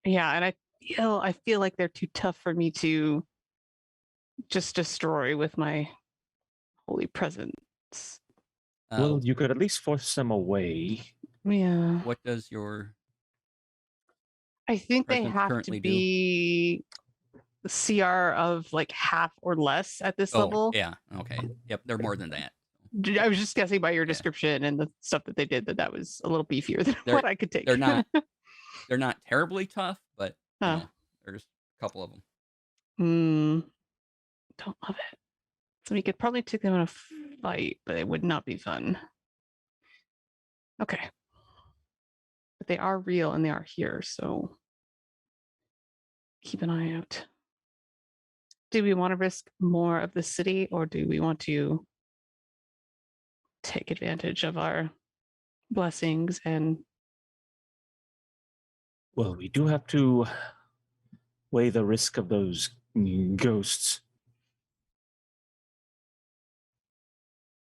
Yeah, and I feel like they're too tough for me to just destroy with my holy presence. Well, you could at least force them away. Yeah. what does your I think they presence have currently to do? be the CR of like half or less at this level. Yeah. Okay. Yep. They're more than that. I was just guessing by your Yeah. description and the stuff that they did that was a little beefier than They're- what I could take. They're not. They're not terribly tough, but you Huh. know, there's a couple of them. Don't love it. So we could probably take them in a fight, but it would not be fun. Okay. But they are real and they are here, so keep an eye out. Do we want to risk more of the city or do we want to take advantage of our blessings and Well, we do have to weigh the risk of those ghosts.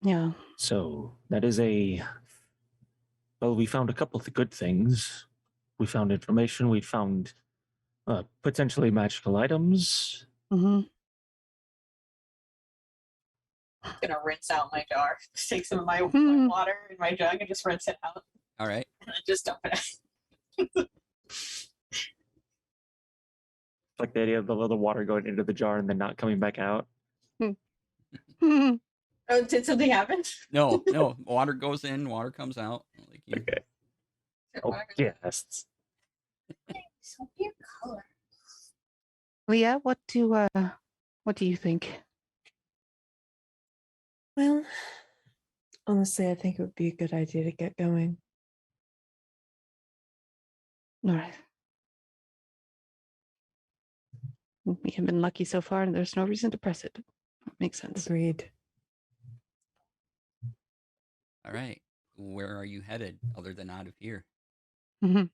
yeah. So that is well, we found a couple of good things. We found information. We found potentially magical items. Mm-hmm. I'm gonna rinse out my jar. Just take some of my Hmm. water in my jug and just rinse it out. All right. And then just dump it. Like the idea of the little water going into the jar and then not coming back out. Oh, did something happen? No. Water goes in, water comes out. Like you, Okay. Oh, yes. So your color. Leah, what do you think? Well, honestly, I think it would be a good idea to get going. All right. We have been lucky so far, and there's no reason to press it. Makes sense. Agreed. all right. Where are you headed other than out of here? Mhm.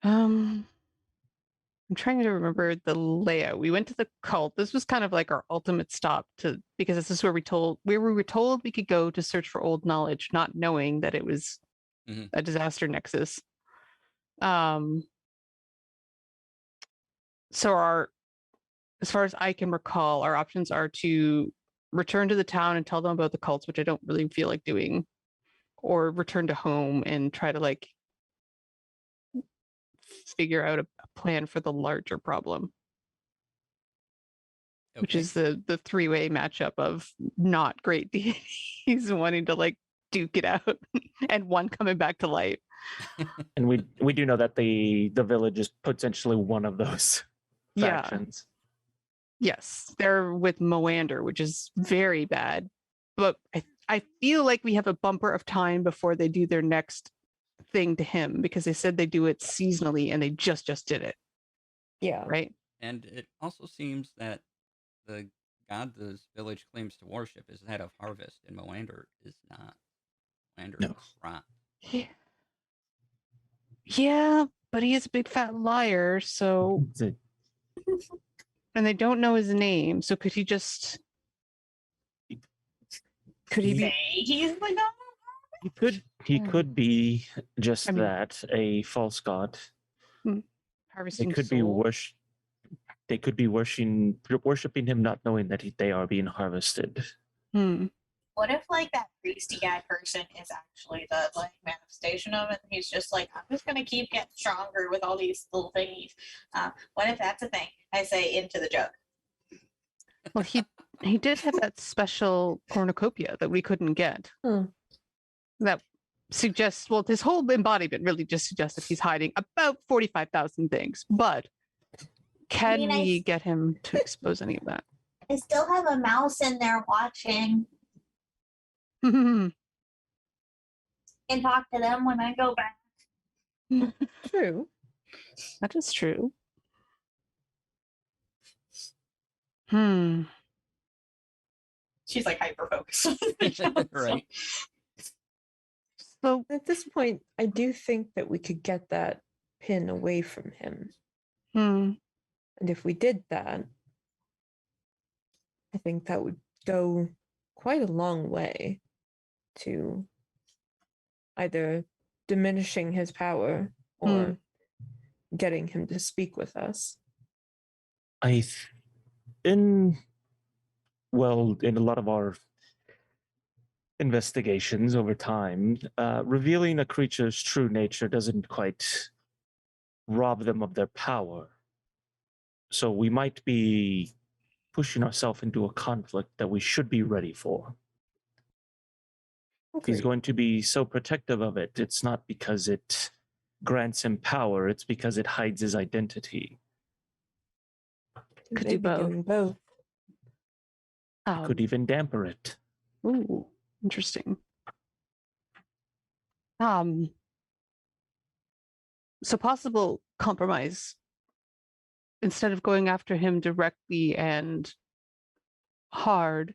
I'm trying to remember the layout. We went to the cult. This was kind of like our ultimate stop because this is where we were told we could go to search for old knowledge, not knowing that it was Mhm. a disaster nexus. So as far as I can recall, our options are to return to the town and tell them about the cults, which I don't really feel like doing, or return to home and try to like figure out a plan for the larger problem, which Okay. is the three-way matchup of not great deities wanting to like duke it out and one coming back to life. And we do know that the village is potentially one of those Yeah. factions. Yes, they're with Moander, which is very bad. But I feel like we have a bumper of time before they do their next thing to him, because they said they do it seasonally and they just did it, Yeah. right? And it also seems that the god this village claims to worship is that of harvest, and Moander is not. Moander No. is rot. Yeah, but he is a big fat liar, so It's a- and they don't know his name, so could he be Say he's the god. He could be just I mean- that, a false god. They harvesting could be souls? They could be worshiping him, not knowing that they are being harvested. What if like that priesty guy person is actually the like manifestation of it? And he's just like, I'm just gonna keep getting stronger with all these little thingies. What if that's a thing? I say into the joke. Well, he did have that special cornucopia that we couldn't get. That suggests, well, his whole embodiment really just suggests that he's hiding about 45,000 things. But can mean, I we s- get him to expose any of that? I still have a mouse in there watching True. and talk to them when I go back. That is true. She's like hyper focused. Right. So At this point, I do think that we could get that pin away from him. And if we did that, I think that would go quite a long way to either diminishing his power or getting him to speak with us. In a lot of our investigations over time, revealing a creature's true nature doesn't quite rob them of their power. So we might be pushing ourselves into a conflict that we should be ready for. He's going to be so protective of it. It's not because it grants him power, it's because it hides his identity. Could Maybe do both. doing both. It could even damper it. Ooh, interesting. So possible compromise. Instead of going after him directly and hard,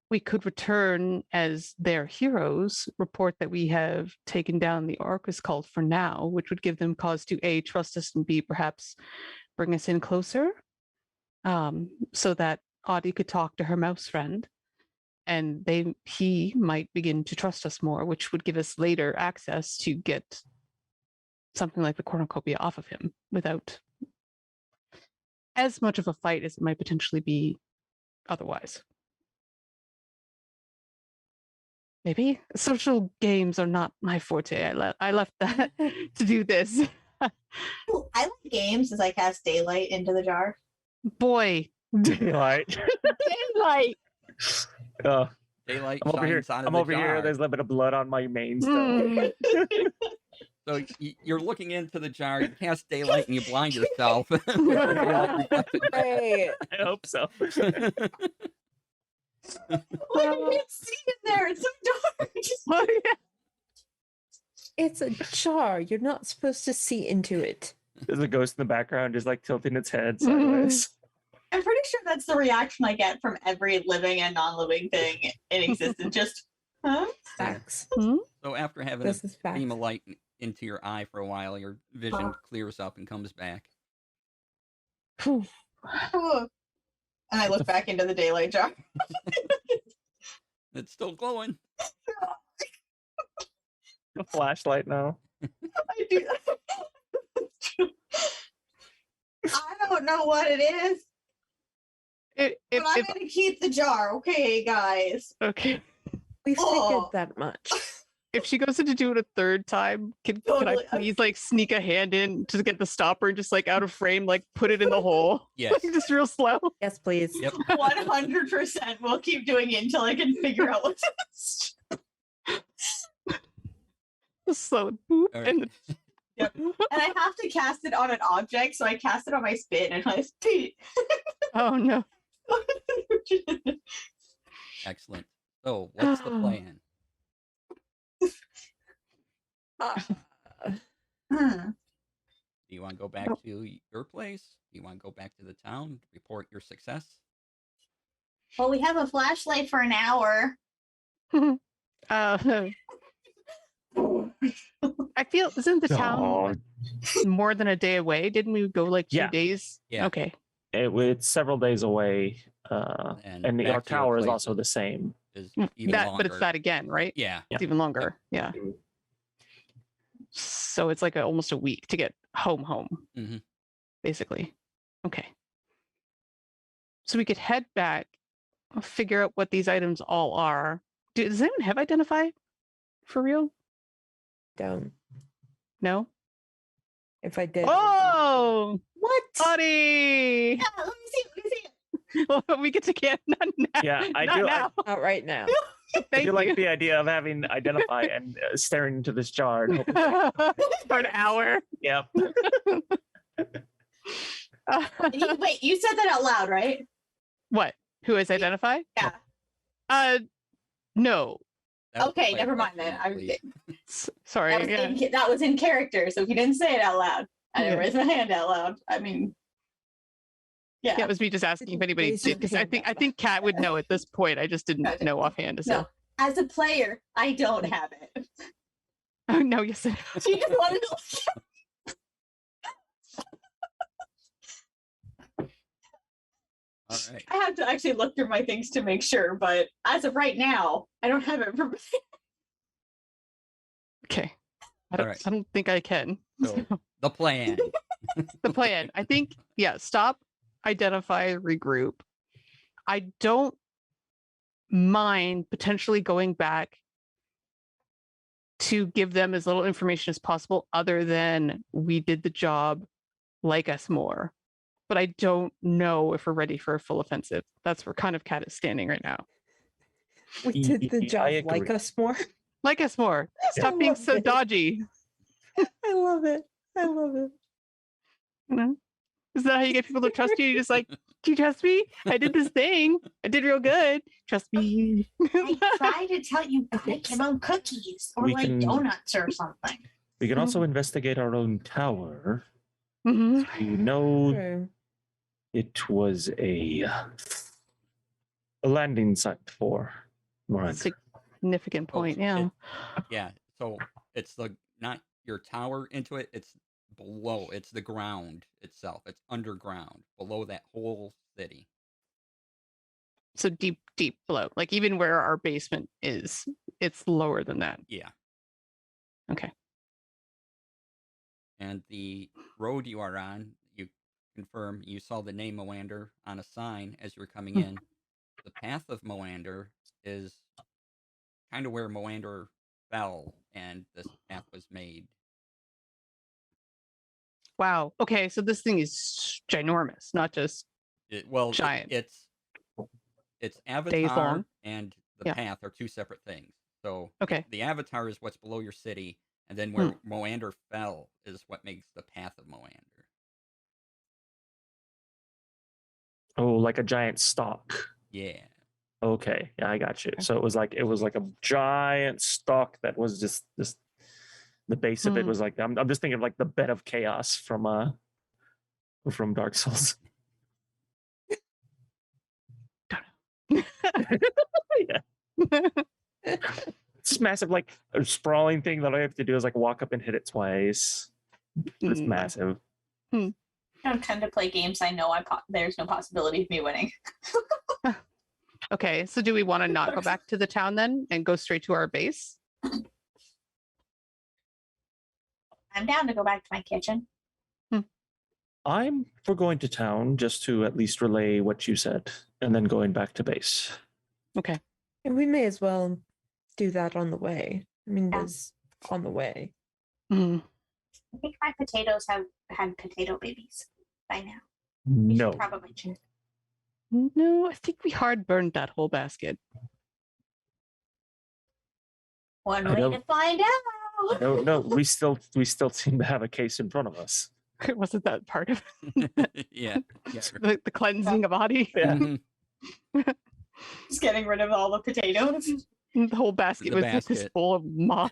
we could return as their heroes, report that we have taken down the Orcus cult for now, which would give them cause to A, trust us, and B, perhaps bring us in closer, so that Audie could talk to her mouse friend, and he might begin to trust us more, which would give us later access to get something like the cornucopia off of him without as much of a fight as it might potentially be otherwise. Maybe social games are not my forte. I left that to do this. Ooh, I like games as I cast daylight into the jar. Boy, Daylight. daylight. Daylight I'm over here. shines out of I'm the over here. jar. There's a little bit of blood on my mane still. So you're looking into the jar, you cast daylight, and you blind yourself. Right. I hope so. I can't see in there. It's so dark. Oh, yeah. It's a jar. You're not supposed to see into it. There's a ghost in the background just like tilting its head sideways. I'm pretty sure that's the reaction I get from every living and non-living thing in existence. Just, huh? Facts. So after having This a is facts. beam of light into your eye for a while, your vision clears up and comes back. And I look back into the daylight jar. It's still glowing. A flashlight now. I do. I don't know what it is, but I'm going to keep the jar. Okay, guys. Okay. We Oh. figured that much. If she goes in to do it a third time, can I Totally. please like sneak a hand in to get the stopper and just like out of frame, like put it in the hole? Yes. Like, just real slow. Yes, please. Yep. 100% we'll keep doing it until I can figure out what this is. Just slow. Boop, All right. and Yep. And I have to cast it on an object, so I cast it on my spit and I spit. oh no. Excellent. So, what's the plan? Hmm. Do you want to go back to your place? Do you want to go back to the town, report your success? Well, we have a flashlight for an hour. I feel isn't the town more than a day away? Didn't we go like 2 Yeah. days? Yeah. Okay. It's several days away, And and back our to your tower is place also the same. Is even That, longer. but it's that again, right? Yeah. It's even longer. Yeah. So it's like almost a week to get home, Mhm. basically. Okay. So we could head back, figure out what these items all are. Does anyone have identify for real? Don't. No? If I did. Oh, What? buddy! Yeah, let me see. Let me see. Well, we get to get not now. Yeah, I not do. now. Not right now. I Thank do like you. the idea of having identify and staring into this jar. And hoping, For an hour. yep. Wait, you said that out loud, right? What? Who is identify? Yeah. No. That was Okay, my never mind question, then. please. Sorry. Yeah. That was in character, so if you didn't say it out loud, I didn't Yeah. raise my hand out loud. I mean, yeah. Yeah, it was me just asking if anybody Raise your did because I hand think up. Kat would know at this point. I just didn't Gotcha. know offhand. So No, as a player, I don't have it. oh no, yes. I She just wanted to. All right. I have to actually look through my things to make sure, but as of right now, I don't have it. Okay. Alright. I don't think I can. So, the plan. The plan. I think, yeah, stop, identify, regroup. I don't mind potentially going back to give them as little information as possible, other than we did the job, like us more. But I don't know if we're ready for a full offensive. That's where kind of Kat is standing right now. We did the I job like agree. us more. Like us more. Stop being love so it. dodgy. I love it. I love it. You know? Is that how you get people to trust you? You're just like, do you trust me? I did this thing. I did real good. Trust me. I try to tell you, bake your own cookies or We like can- donuts or something. We can also investigate our own tower. Mhm. We know True. it was a landing site for Moander. Significant point. Yeah. Yeah. So it's not your tower into it. It's below. It's the ground itself. It's underground below that whole city. So deep below. Like even where our basement is, it's lower than that. Yeah. Okay. And the road you are on, you confirm you saw the name Moander on a sign as you were coming in. The path of Moander is kind of where Moander fell and this path was made. Wow. Okay. So this thing is ginormous, not just Giant. It's avatar long. and the Yeah. path are two separate things. So okay. the avatar is what's below your city, and then where Moander fell is what makes the path of Moander. Oh, like a giant stalk. Yeah. Okay, yeah, I got you. So it was like a giant stalk that was just the base of it was like I'm just thinking of like the bed of chaos from Dark Souls. Yeah. It's massive, like a sprawling thing that all I have to do is like walk up and hit it twice. It's massive. I tend to play games I know there's no possibility of me winning. Okay. So do we want to not go back to the town then and go straight to our base? I'm down to go back to my kitchen. I'm for going to town just to at least relay what you said and then going back to base. Okay. And we may as well do that on the way. I mean, Yeah. it is on the way. Mm. I think my potatoes have had potato babies by now. We No. should probably check. No, I think we hard burned that whole basket. One I way don't- to find out. No, we still seem to have a case in front of us. Wasn't that part of Yeah. the cleansing of body? Yeah. Mhm. Just getting rid of all the potatoes. The whole basket The was just basket. full of moss.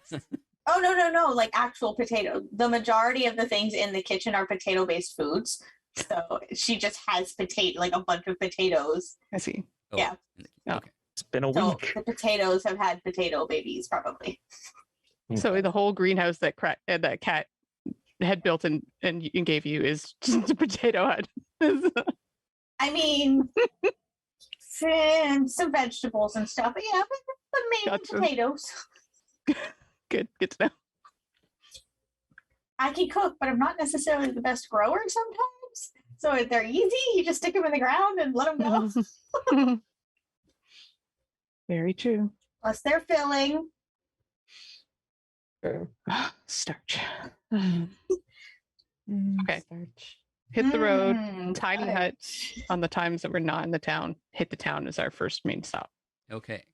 Oh no, like actual potato. The majority of the things in the kitchen are potato-based foods. So she just has like a bunch of potatoes. I see. Oh, Yeah. Oh. Okay. It's been a So week. the potatoes have had potato babies probably. So the whole greenhouse that that cat had built and gave you is just a potato hut. I mean, and some vegetables and stuff. But yeah, but mainly Gotcha. potatoes. Good to know. I can cook, but I'm not necessarily the best grower sometimes. So if they're easy, you just stick them in the ground and let them go. Very true. Plus they're filling. True. Starch. Mm, Okay. starch. Hit the road. Mm, Tiny right. hut on the times that we're not in the town. Hit the town is our first main stop. Okay.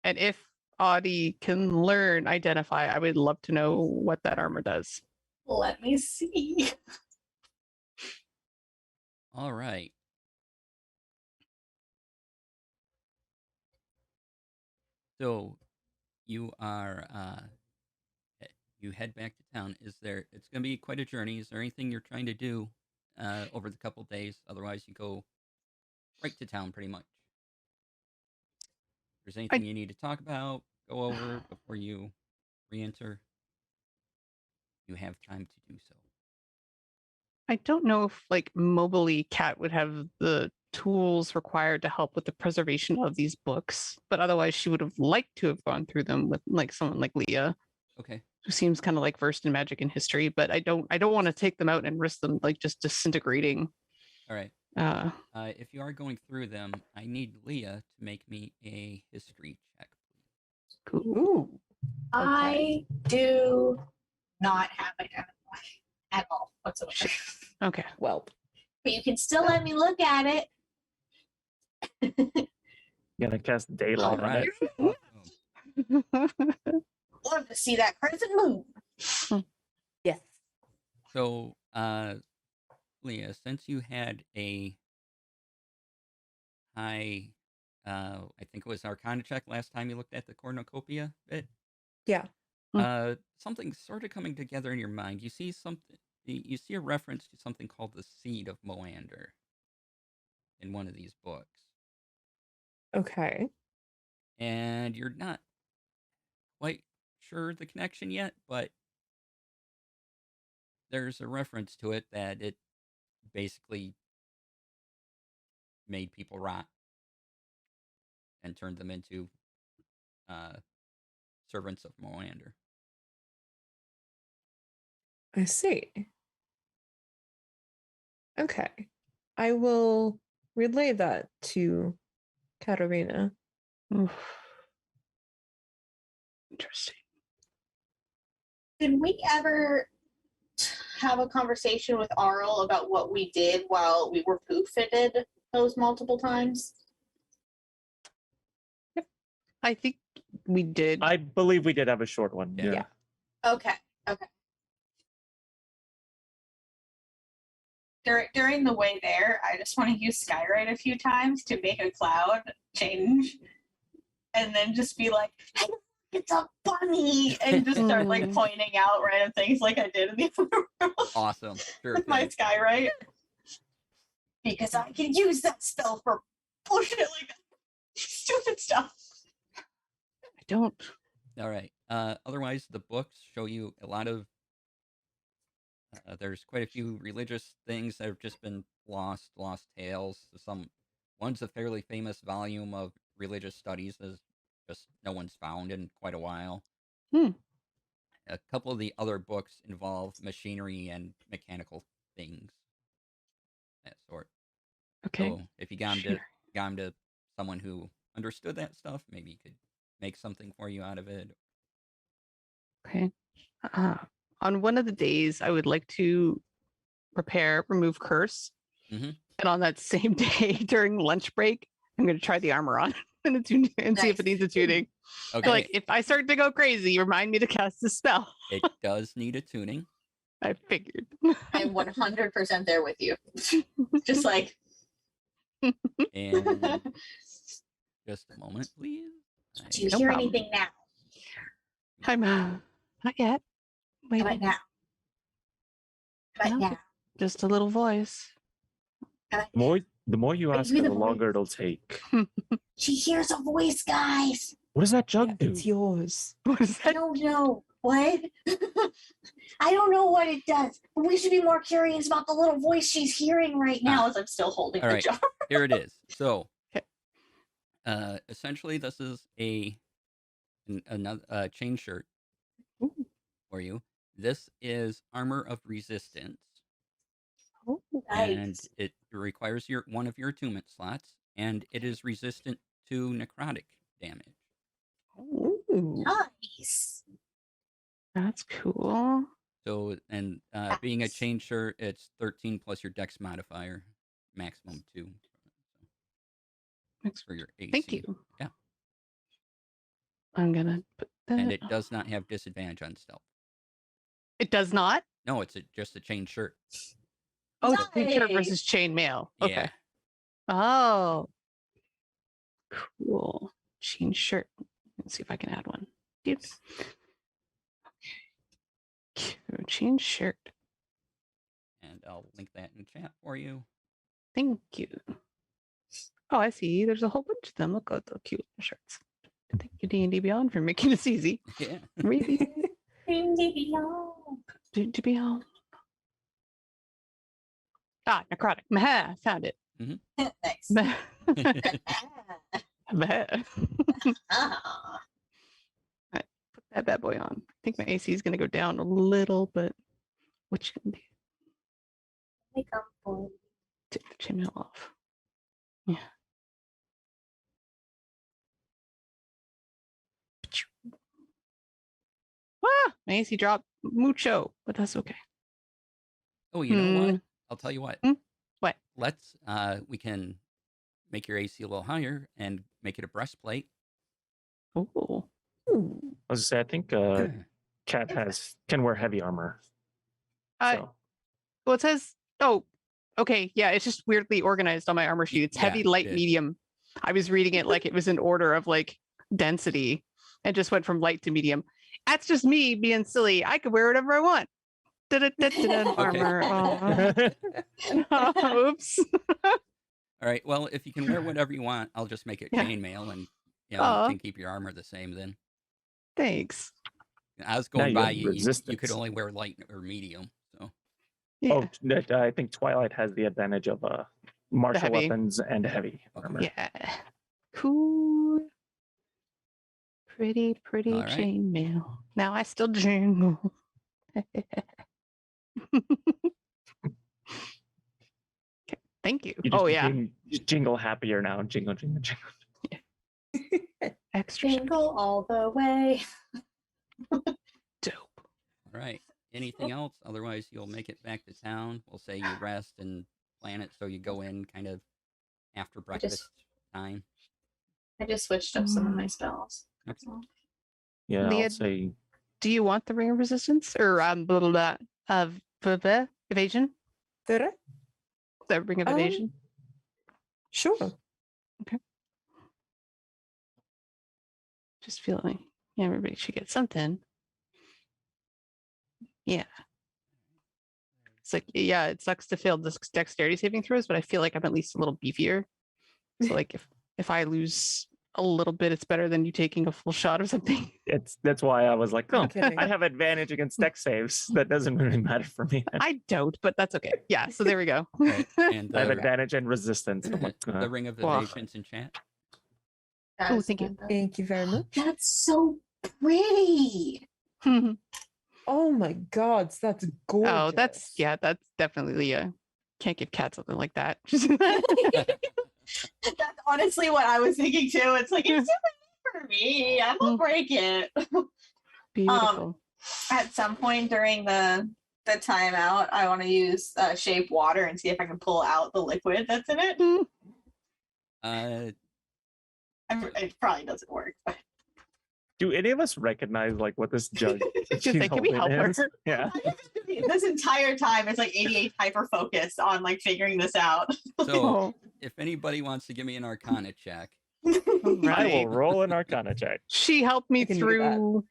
And if Audie can learn identify, I would love to know what that armor does. Let me see. All right. So you are you head back to town. It's gonna be quite a journey. Is there anything you're trying to do over the couple days? Otherwise you go right to town pretty much. If there's anything you need to talk about, go over before you re-enter, you have time to do so. I don't know if like Mobley Cat would have the tools required to help with the preservation of these books, but otherwise she would have liked to have gone through them with like someone like Leah, Okay. who seems kind of like versed in magic and history, but I don't want to take them out and risk them like just disintegrating. All right. If you are going through them, I need Leah to make me a history check, please. Cool. Ooh. I do not have identify at all whatsoever. Okay. Well, But you can still let me look at it. Gonna cast daylight All on right. it. Love to see that crescent moon. yes. So, Leah, since you had a high, I think it was Arcana check last time you looked at the cornucopia bit, Yeah. something's sort of coming together in your mind. You see something. You see a reference to something called the Seed of Molander in one of these books, Okay. and you're not quite sure the connection yet, but there's a reference to it that it basically made people rot and turned them into servants of Moander. I see. Okay. I will relay that to Katarina. Oof. Interesting. Did we ever have a conversation with Arl about what we did while we were poo-fitted those multiple times? I think we did. I believe we did have a short one. Yeah. Yeah. Okay. During the way there, I just want to use Skywrite a few times to make a cloud change, and then just be like, "Hey, it's a bunny," and just start like pointing out random things like I did in the other room Awesome. Sure with my thing. Skywrite, because I can use that spell for bullshit like that. Stupid stuff. I don't. All right. Otherwise, the books show you a lot of. There's quite a few religious things that have just been lost tales. One's a fairly famous volume of religious studies that just no one's found in quite a while. Hmm. A couple of the other books involve machinery and mechanical things. that sort. Okay. So if you got Sure. him to someone who understood that stuff, maybe he could make something for you out of it. Okay. On one of the days, I would like to remove curse. Mhm. And on that same day during lunch break, I'm going to try the armor on and see if it Nice. needs a tuning. Okay. Like if I start to go crazy, remind me to cast the spell. It does need a tuning. I figured. I'm 100% there with you. Just like, And just a moment, please. do you No hear problem. anything now? I'm not yet. How about Wait, now? How about No. now? just a little voice. How about The more you But ask you her, the the longer voice. it'll take. She hears a voice, guys. What does that Yeah, jug do? it's yours. What is I that? don't know. What? I don't know what it does, but we should be more curious about the little voice she's hearing right now as I'm still holding All the right. jar. Here it is. So, Okay. essentially, this is another chain shirt Ooh. for you. This is armor of resistance, Oh, and Nice. it requires one of your attunement slots, and it is resistant to necrotic damage. ooh, Nice. that's cool. So, and being a Nice. chain shirt, it's 13 plus your dex modifier, maximum 2 Thanks. for your AC. Thank you. Yeah. I'm gonna put that. And it does not have disadvantage on stealth. It does not. No, it's just a chain shirt. Oh, chain shirt Nice. versus chain mail. Okay. Yeah. Oh, cool. Chain shirt. Let's see if I can add one. Dude. Chain shirt. And I'll link that in chat for you. Thank you. Oh, I see. There's a whole bunch of them. Look at the cute shirts. Thank you, D&D Beyond, for making this easy. Yeah. Really? Beyond. Beyond. Ah, necrotic. Meh, found it. Nice. Meh. Ah. Meh. Ah. Put that bad boy on. I think my AC is going to go down a little, but what you can do? Make up for Take the chainmail off. Yeah. Ah, my AC dropped mucho, but that's okay. Oh, you know what? Hmm. I'll tell you what. What? Let's we can make your AC a little higher and make it a breastplate. Oh, Ooh. I was gonna say, I think Cat can wear heavy armor. Uh, So well, it says. Oh, okay. Yeah, it's just weirdly organized on my armor sheet. It's heavy, Yeah, light, it is. medium. I was reading it like it was in order of like density, and just went from light to medium. That's just me being silly. I could wear whatever I want. Da-da-da-da-da, armor. Oh. Oops. All right. Well, if you can wear whatever you want, I'll just make it Yeah. chainmail, and you Aw. can keep your armor the same. Then Thanks. I was Now going you by have you. You could resistance. only wear light or medium. So Yeah. Oh, I think Twilight has the advantage of martial heavy. weapons and heavy armor. Yeah. Cool. Pretty All right. chainmail. Now I still jingle. Okay, thank you. You just Oh yeah. just jingle happier now. Jingle, jingle, jingle. Extra Jingle all the way. dope. all right. Anything else? Otherwise, you'll make it back to town. We'll say you rest and plan it so you go in kind of after breakfast time. I just switched up some of my spells. That's all. Yeah, Leah, I'll say do you want the ring of resistance or blah, blah, blah, of evasion? Tere? The ring of evasion? Sure. Just feeling everybody should get something. Yeah. It's like, yeah, it sucks to fail dexterity saving throws, but I feel like I'm at least a little beefier. So like if I lose a little bit, it's better than you taking a full shot or something. that's why I was like, No oh, kidding. I have advantage against dex saves. That doesn't really matter for me. I don't, but that's okay. Yeah, so there we go. All right. And I have the, advantage and resistance. I'm like, the ring of Wow. evasion's in chat. Oh, thank you. Thank you very much. That's so pretty. Oh my god, that's gorgeous. Oh, that's definitely a Can't give Cat something like that. That's honestly what I was thinking too. It's like it's too late for me. I'm gonna break it. Beautiful. At some point during the timeout, I want to use shape water and see if I can pull out the liquid that's in it. It probably doesn't work. But Do any of us recognize like what this jug? Just say, can we help her? Yeah. this entire time, it's like 88 hyper focused on like figuring this out. So, if anybody wants to give me an Arcana check, I will roll an Arcana check. She helped me I can do through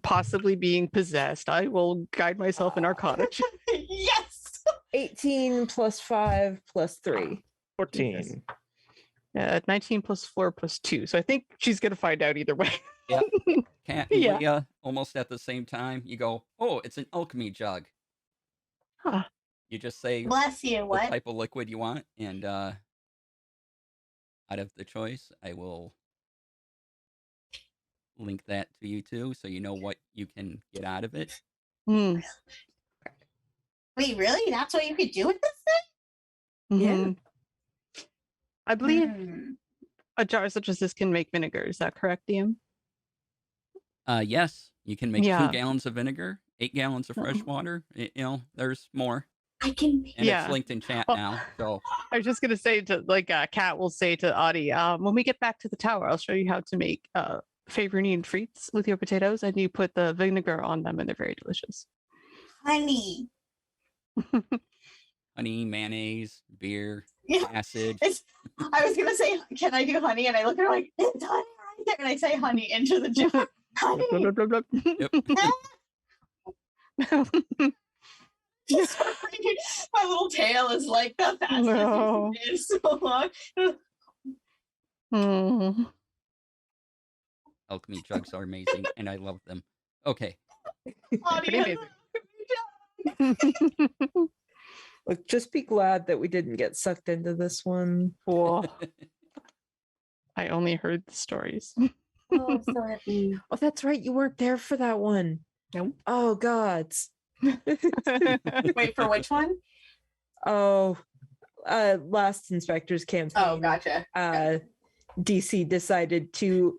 possibly being possessed. I will guide myself in Arcana check. Yes. 18 plus 5 plus 3. 14. 19 plus 4 plus 2. So I think she's going to find out either way. Cat and Yeah. Leah, almost at the same time, you go, oh, it's an alchemy jug. Huh. You just say Bless you. the What? type of liquid you want, and out of the choice, I will link that to you too, so you know what you can get out of it. Hmm. Wait, really? That's what you could do with this Yeah. Mhm. I thing? believe a jar such as this can make vinegar. Is that correct, DM? Yes, you can make 2 Yeah. gallons of vinegar, 8 gallons of fresh water. You know, there's more, I can. and Yeah. it's linked in chat Oh. now. So I was just going to say to Kat will say to Audie, when we get back to the tower, I'll show you how to make favorite frites with your potatoes, and you put the vinegar on them, and they're very delicious. Honey. honey, mayonnaise, beer, Yeah. acid. I was gonna say, can I do honey? And I look at her like, it's honey right there. And I say honey into the jar. Honey. Blah, blah, blah, blah. Yep. Just so pretty. My little tail is like the fastest No. it is so long. Hmm. Alchemy jugs are amazing, and I love them. Okay, Pretty Audience. Look, just be glad that we didn't get sucked into this one. Whoa. I only heard the stories. Oh, I'm so happy. Oh, that's right. You weren't there for that one. Nope. Oh, gods. Wait, for which one? Oh, last Inspector's campaign. Oh, gotcha. DC decided to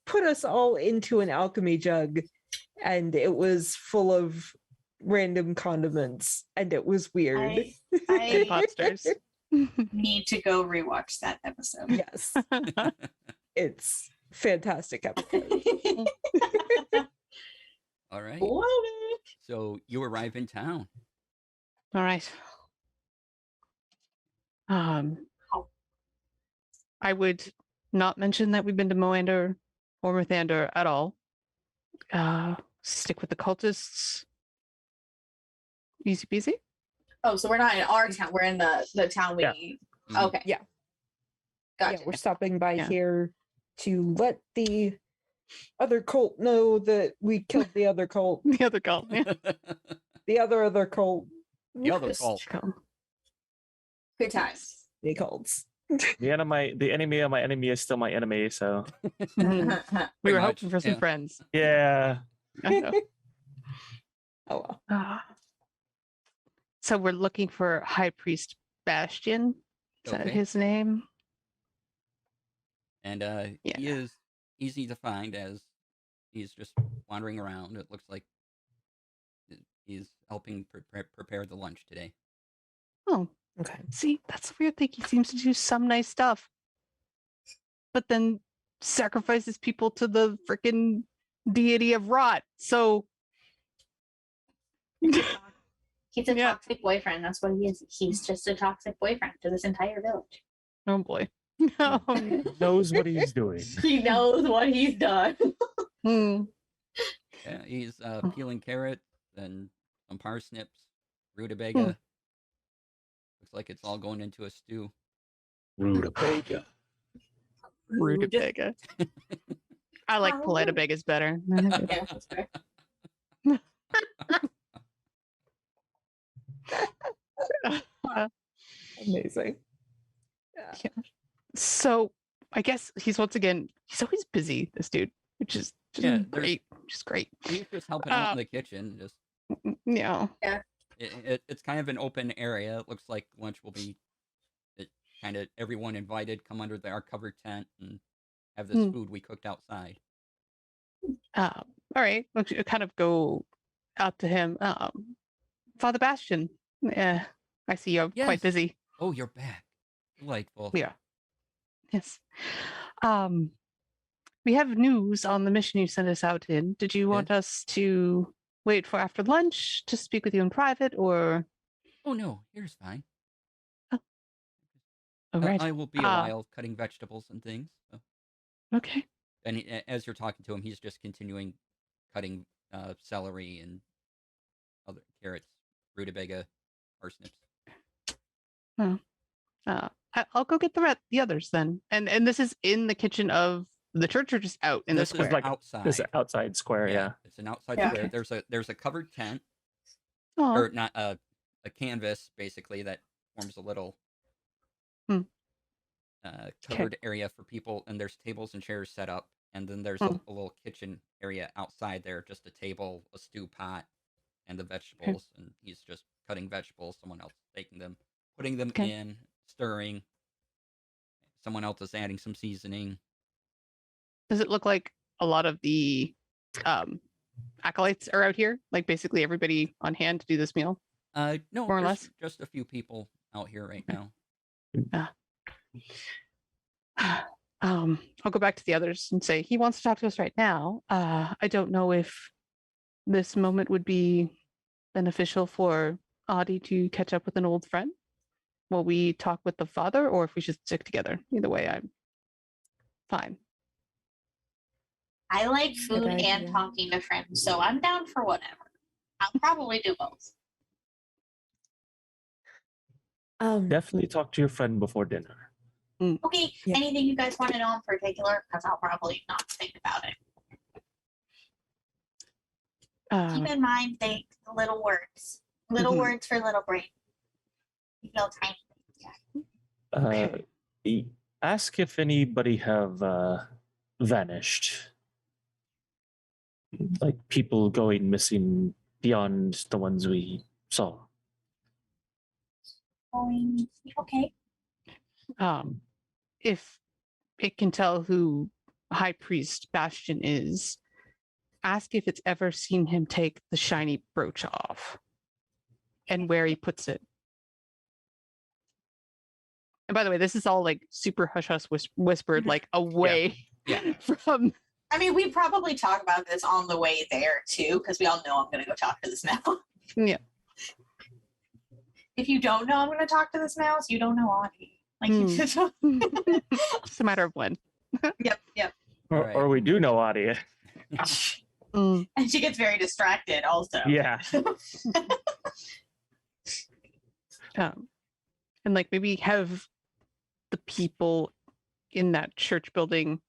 put us all into an alchemy jug, and it was full of random condiments, and it was weird. I Imposters. need to go rewatch that episode. Yes, it's fantastic episode. all right. Love it. So you arrive in town. All right. I would not mention that we've been to Moander or Mithander at all. Stick with the cultists. Easy peasy. Oh, so we're not in our town. We're in the town we. Yeah. Mhm. Okay. Yeah. Gotcha. Yeah, we're stopping by Yeah. here to let the other cult know that we killed the other cult. The other cult. Yeah. The other cult. The other Just cult. Good times. The cults. The enemy of my enemy is still my enemy. So Mhm. We Pretty were much, hoping for some yeah. friends. yeah, I know. Oh well. So we're looking for High Priest Bastion. Is that Okay. his name? And Yeah. he is easy to find as he's just wandering around. It looks like he's helping prepare the lunch today. Oh, Okay. see, that's the weird thing. He seems to do some nice stuff, but then sacrifices people to the freaking deity of rot. So He's a Yeah. toxic boyfriend. That's what he is. He's just a toxic boyfriend to this entire village. oh boy. knows what he's doing. He knows what he's done. Hmm. Yeah, he's peeling carrots and some parsnips, rutabaga. Looks like it's all going into a stew. Rutabaga. Rutabaga. I like Oh. Paletabagas better. Yeah, that's fair. Amazing. So I guess he's always busy, this dude, which is just Yeah, there's- great. Just great. He's just helping out in the kitchen. Just Yeah. Yeah. It's kind of an open area. It looks like lunch will be kind of everyone invited come under our covered tent and have this food we cooked outside. All right. We'll kind of go out to him. Father Bastion. Yeah, I see you're Yes. quite busy. Oh, you're back. Delightful. Yeah. Yes. We have news on the mission you sent us out in. Did you want us to wait for after lunch to speak with you in private, or? Oh no, here's fine. All right. I will be a while cutting vegetables and things. So. Okay. And as you're talking to him, he's just continuing cutting celery and other carrots, rutabaga, parsnips. I'll go get the others then. And this is in the kitchen of the church, or just out in This the square? is like outside. This outside square, yeah. It's an outside Yeah. square. There's a covered tent, Oh, or not a canvas basically that forms a little covered area for people, and there's tables and chairs set up, and then there's a little kitchen area outside there, just a table, a stew pot, and the vegetables, and he's just cutting vegetables. Someone else is taking them, putting them in, stirring. Someone else is adding some seasoning. does it look like a lot of the acolytes are out here? Like basically everybody on hand to do this meal? No, more or less. Just a few people out here right now. I'll go back to the others and say he wants to talk to us right now. I don't know if this moment would be beneficial for Audie to catch up with an old friend. Will we talk with the father, or if we should stick together? Either way, I'm fine. I like food and talking to friends, so I'm down for whatever. I'll probably do both. Definitely talk to your friend before dinner. Okay, anything you guys want to know in particular? Because I'll probably not think about it. Keep in mind, think little words. Little words for little brain. You feel tiny. Ask if anybody have vanished. Like people going missing beyond the ones we saw. Okay. If it can tell who High Priest Bastion is, ask if it's ever seen him take the shiny brooch off and where he puts it. And by the way, this is all like super hush-hush whispered, like away from. I mean, we probably talk about this on the way there too, because we all know I'm going to go talk to this mouse. Yeah. If you don't know I'm going to talk to this mouse, you don't know Audie. Like, it's a matter of when. Yep. Or we do know Audie. And she gets very distracted also. Yeah. And like maybe have the people in that church building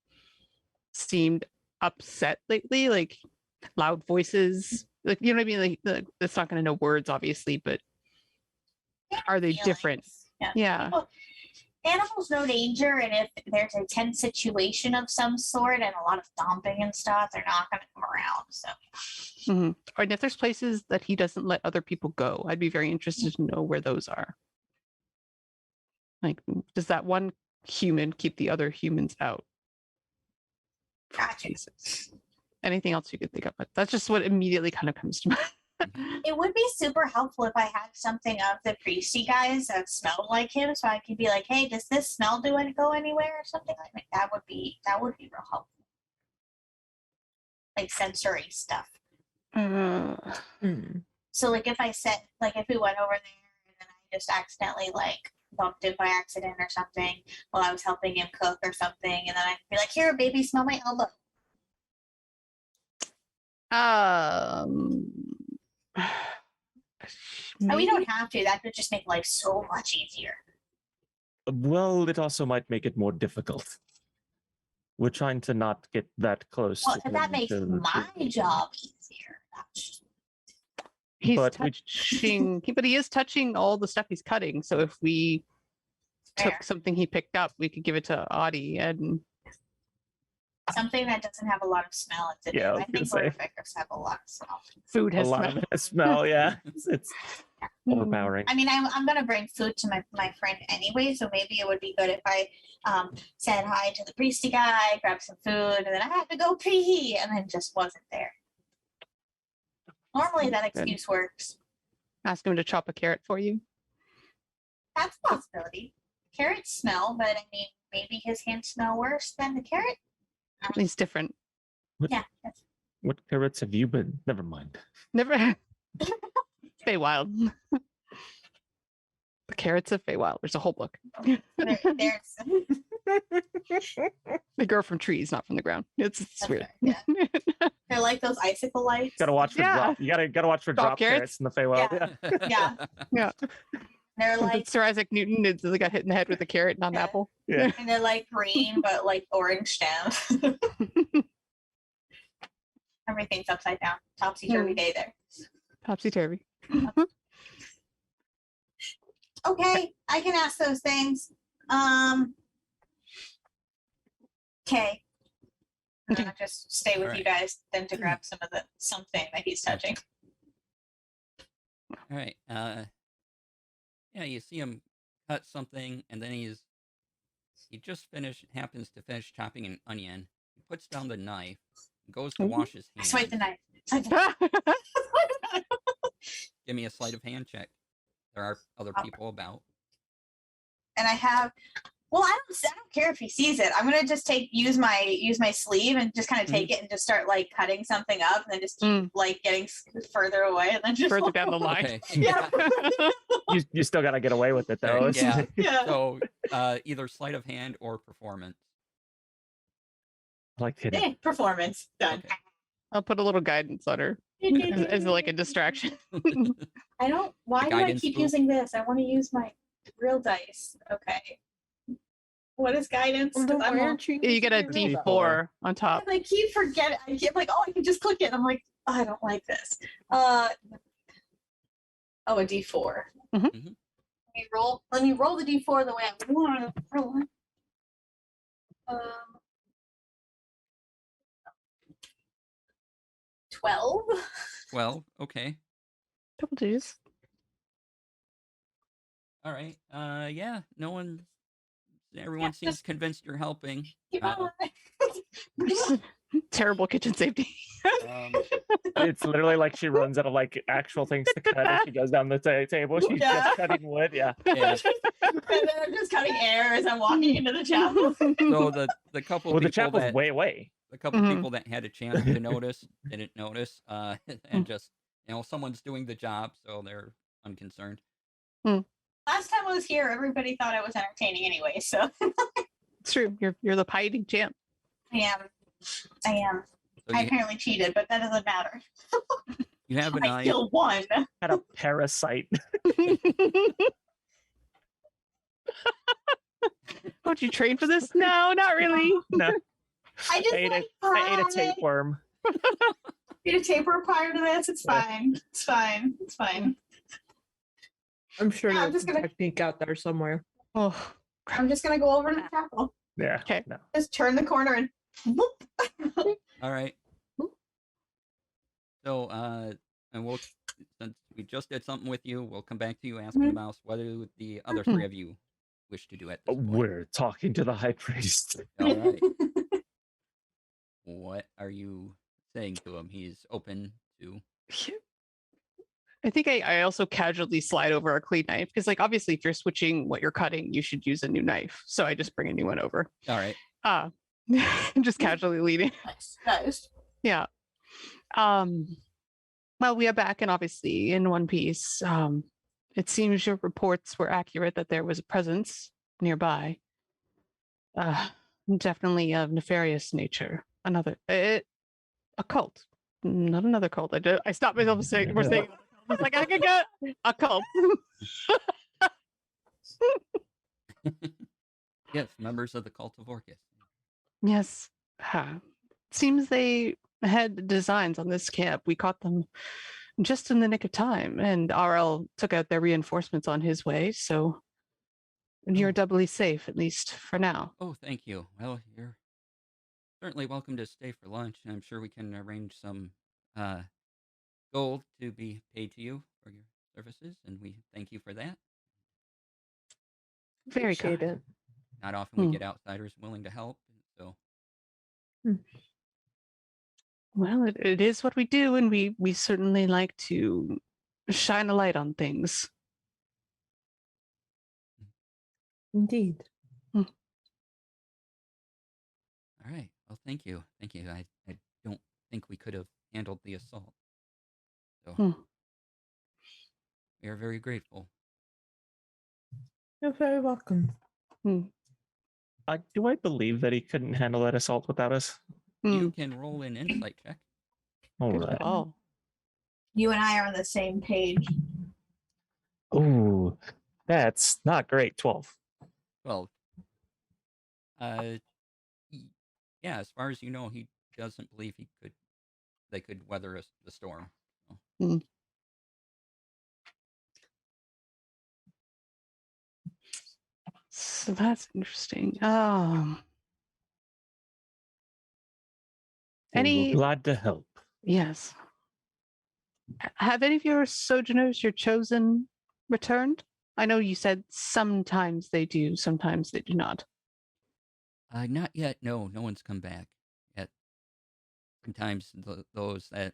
seemed upset lately, like loud voices, like, you know what I mean? Like it's not going to know words obviously, but are they different? Yeah. People, animals know danger, and if there's a tense situation of some sort and a lot of stomping and stuff, they're not going to come around. So and if there's places that he doesn't let other people go, I'd be very interested to know where those are. Like, does that one human keep the other humans out? Gotcha. Anything else you could think of? But that's just what immediately kind of comes to mind. It would be super helpful if I had something of the priesty guys that smelled like him, so I could be like, "Hey, does this smell go anywhere?" or something like that. That would be real helpful. Like sensory stuff. So like if we went over there and then I just accidentally like bumped him by accident or something while I was helping him cook or something, and then I'd be like, "Here, baby, smell my elbow." We don't have to. That would just make life so much easier. Well, it also might make it more difficult. We're trying to not get that close. Well, if that makes my job easier. He's touching, but he is touching all the stuff he's cutting. So if we took something he picked up, we could give it to Audie and something that doesn't have a lot of smell. I think horrificers have a lot of smell. Food has a lot of smell. Yeah, it's overpowering. I mean, I'm gonna bring food to my friend anyway, so maybe it would be good if I said hi to the priesty guy, grabbed some food, and then I had to go pee, and then just wasn't there. Normally, that Good. excuse works. Ask him to chop a carrot for you. That's a possibility. Carrots smell, but I mean, maybe his hands smell worse than the carrot. He's different. Yeah. That's, What carrots have you been? Never mind. Never. Feywild. The carrots of Feywild. There's a whole book. there's They grow from trees, not from the ground. It's That's weird. right, they're like those icicle lights. Gotta watch for Yeah. drop. You gotta watch for Drop drop carrots? carrots in the Feywild. Yeah. Yeah. They're like Sir Isaac Newton is they got hit in the head with a carrot, not an Yeah. apple. Yeah. and they're like green but like orange stems. Everything's upside down. Topsy turvy day there. Topsy turvy. Okay, I can ask those things. Okay. Okay. I'll just stay with you Alright. guys then to grab some of the something that he's touching. All right. Yeah, you see him cut something, and then he happens to finish chopping an onion. He puts down the knife, goes to Ooh. wash his I hands. swipe the knife. Swipe the knife. Give me a sleight of hand check. There are other Okay. people about. And I have well, I don't care if he sees it. I'm gonna just use my sleeve and just kind of take it and just start like cutting something up and then just keep like getting further away and then just Further down the line. Okay. Yeah. You still gotta get away with it though. Yeah. Yeah. So either sleight of hand or performance. Like hitting. Eh, performance done. Okay. I'll put a little guidance on her as like a distraction. I don't. Why do I guidance keep book. using this? I want to use my real dice. Okay. What is guidance? Well, 'Cause then I'm why all- aren't you You get a using your real D4 on top. I keep forgetting. I keep like, oh, I can just click it. I'm like, oh, I don't like this. Oh, a D4. Mhm. Mhm. Let me roll the D4 the way I want to roll it. 12. 12. Okay. Double digits. All right. Yeah. Everyone Yeah, seems just- convinced you're helping. Keep Uh, on. Terrible kitchen safety. Um, It's literally like she runs out of like actual things to cut as she goes down the table. She's Yeah. just cutting wood. Yeah. yeah. And then I'm just cutting air as I'm walking into the chapel. So the couple Well, the people chapel's that way away. the couple Mhm. people that had a chance to notice didn't notice, and just someone's doing the job, so they're unconcerned. Last time I was here, everybody thought I was entertaining anyway, so It's true. You're the pie eating champ. I am. I So you, apparently cheated, but that doesn't matter. you have a I knife. still won. Had a parasite. Would you train for this? No, not really. No, I just I ate like I ate a pie. tapeworm. Ate a tapeworm prior to this. It's Yeah. fine. It's fine. It's fine. I'm sure Yeah, I'm there's just a gonna- technique out there somewhere. Oh, I'm just gonna go over to the chapel. Yeah. 'Kay. No. Just turn the corner and whoop. All right. So and since we just did something with you, we'll come back to you asking Mhm. about whether the other three of you wish to do at this point. We're talking to the high priest. All right. What are you saying to him? He's open to. I think I also casually slide over a clean knife because, like, obviously, if you're switching what you're cutting, you should use a new knife. So I just bring a new one over. All right. Just casually leading. Nice. Yeah. Well, we are back and obviously in one piece. It seems your reports were accurate that there was a presence nearby. Definitely of nefarious nature. A cult. Not another cult. I stopped myself saying we're saying I was like, I could go a cult. Yes, members of the cult of Orcus. Yes. Seems they had designs on this camp. We caught them just in the nick of time, and RL took out their reinforcements on his way, so you're Oh. doubly safe, at least for now. Oh, thank you. Well, you're certainly welcome to stay for lunch, and I'm sure we can arrange some gold to be paid to you for your services, and we thank you for that. Very Appreciate kind. it. Not often we Hmm. get outsiders willing to help, so Well, it is what we do, and we certainly like to shine a light on things. Indeed. all right. Well, thank you. Thank you. I don't think we could have handled the assault. So Hmm. we are very grateful. You're very welcome. Hmm. Do I believe that he couldn't handle that assault without us? You Hmm. can roll an insight check. All Good right. call. You and I are on the same page. Ooh, that's not great. 12. 12. Y- yeah, as far as you know, he doesn't believe they could weather the storm. So, So that's interesting. We were Any glad to help. yes. Have any of your sojourners, your chosen, returned? I know you said sometimes they do, sometimes they do not. not yet. No one's come back yet. Sometimes those that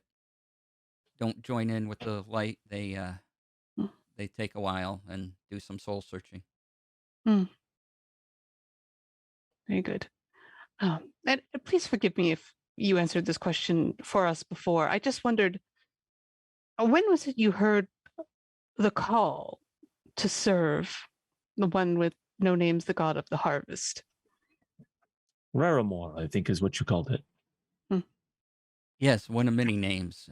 don't join in with the light, Hmm. they take a while and do some soul searching. Very good. And please forgive me if you answered this question for us before. I just wondered, when was it you heard the call to serve the one with no name's the god of the harvest? Raramore, I think is what you called it. Yes, one of many names.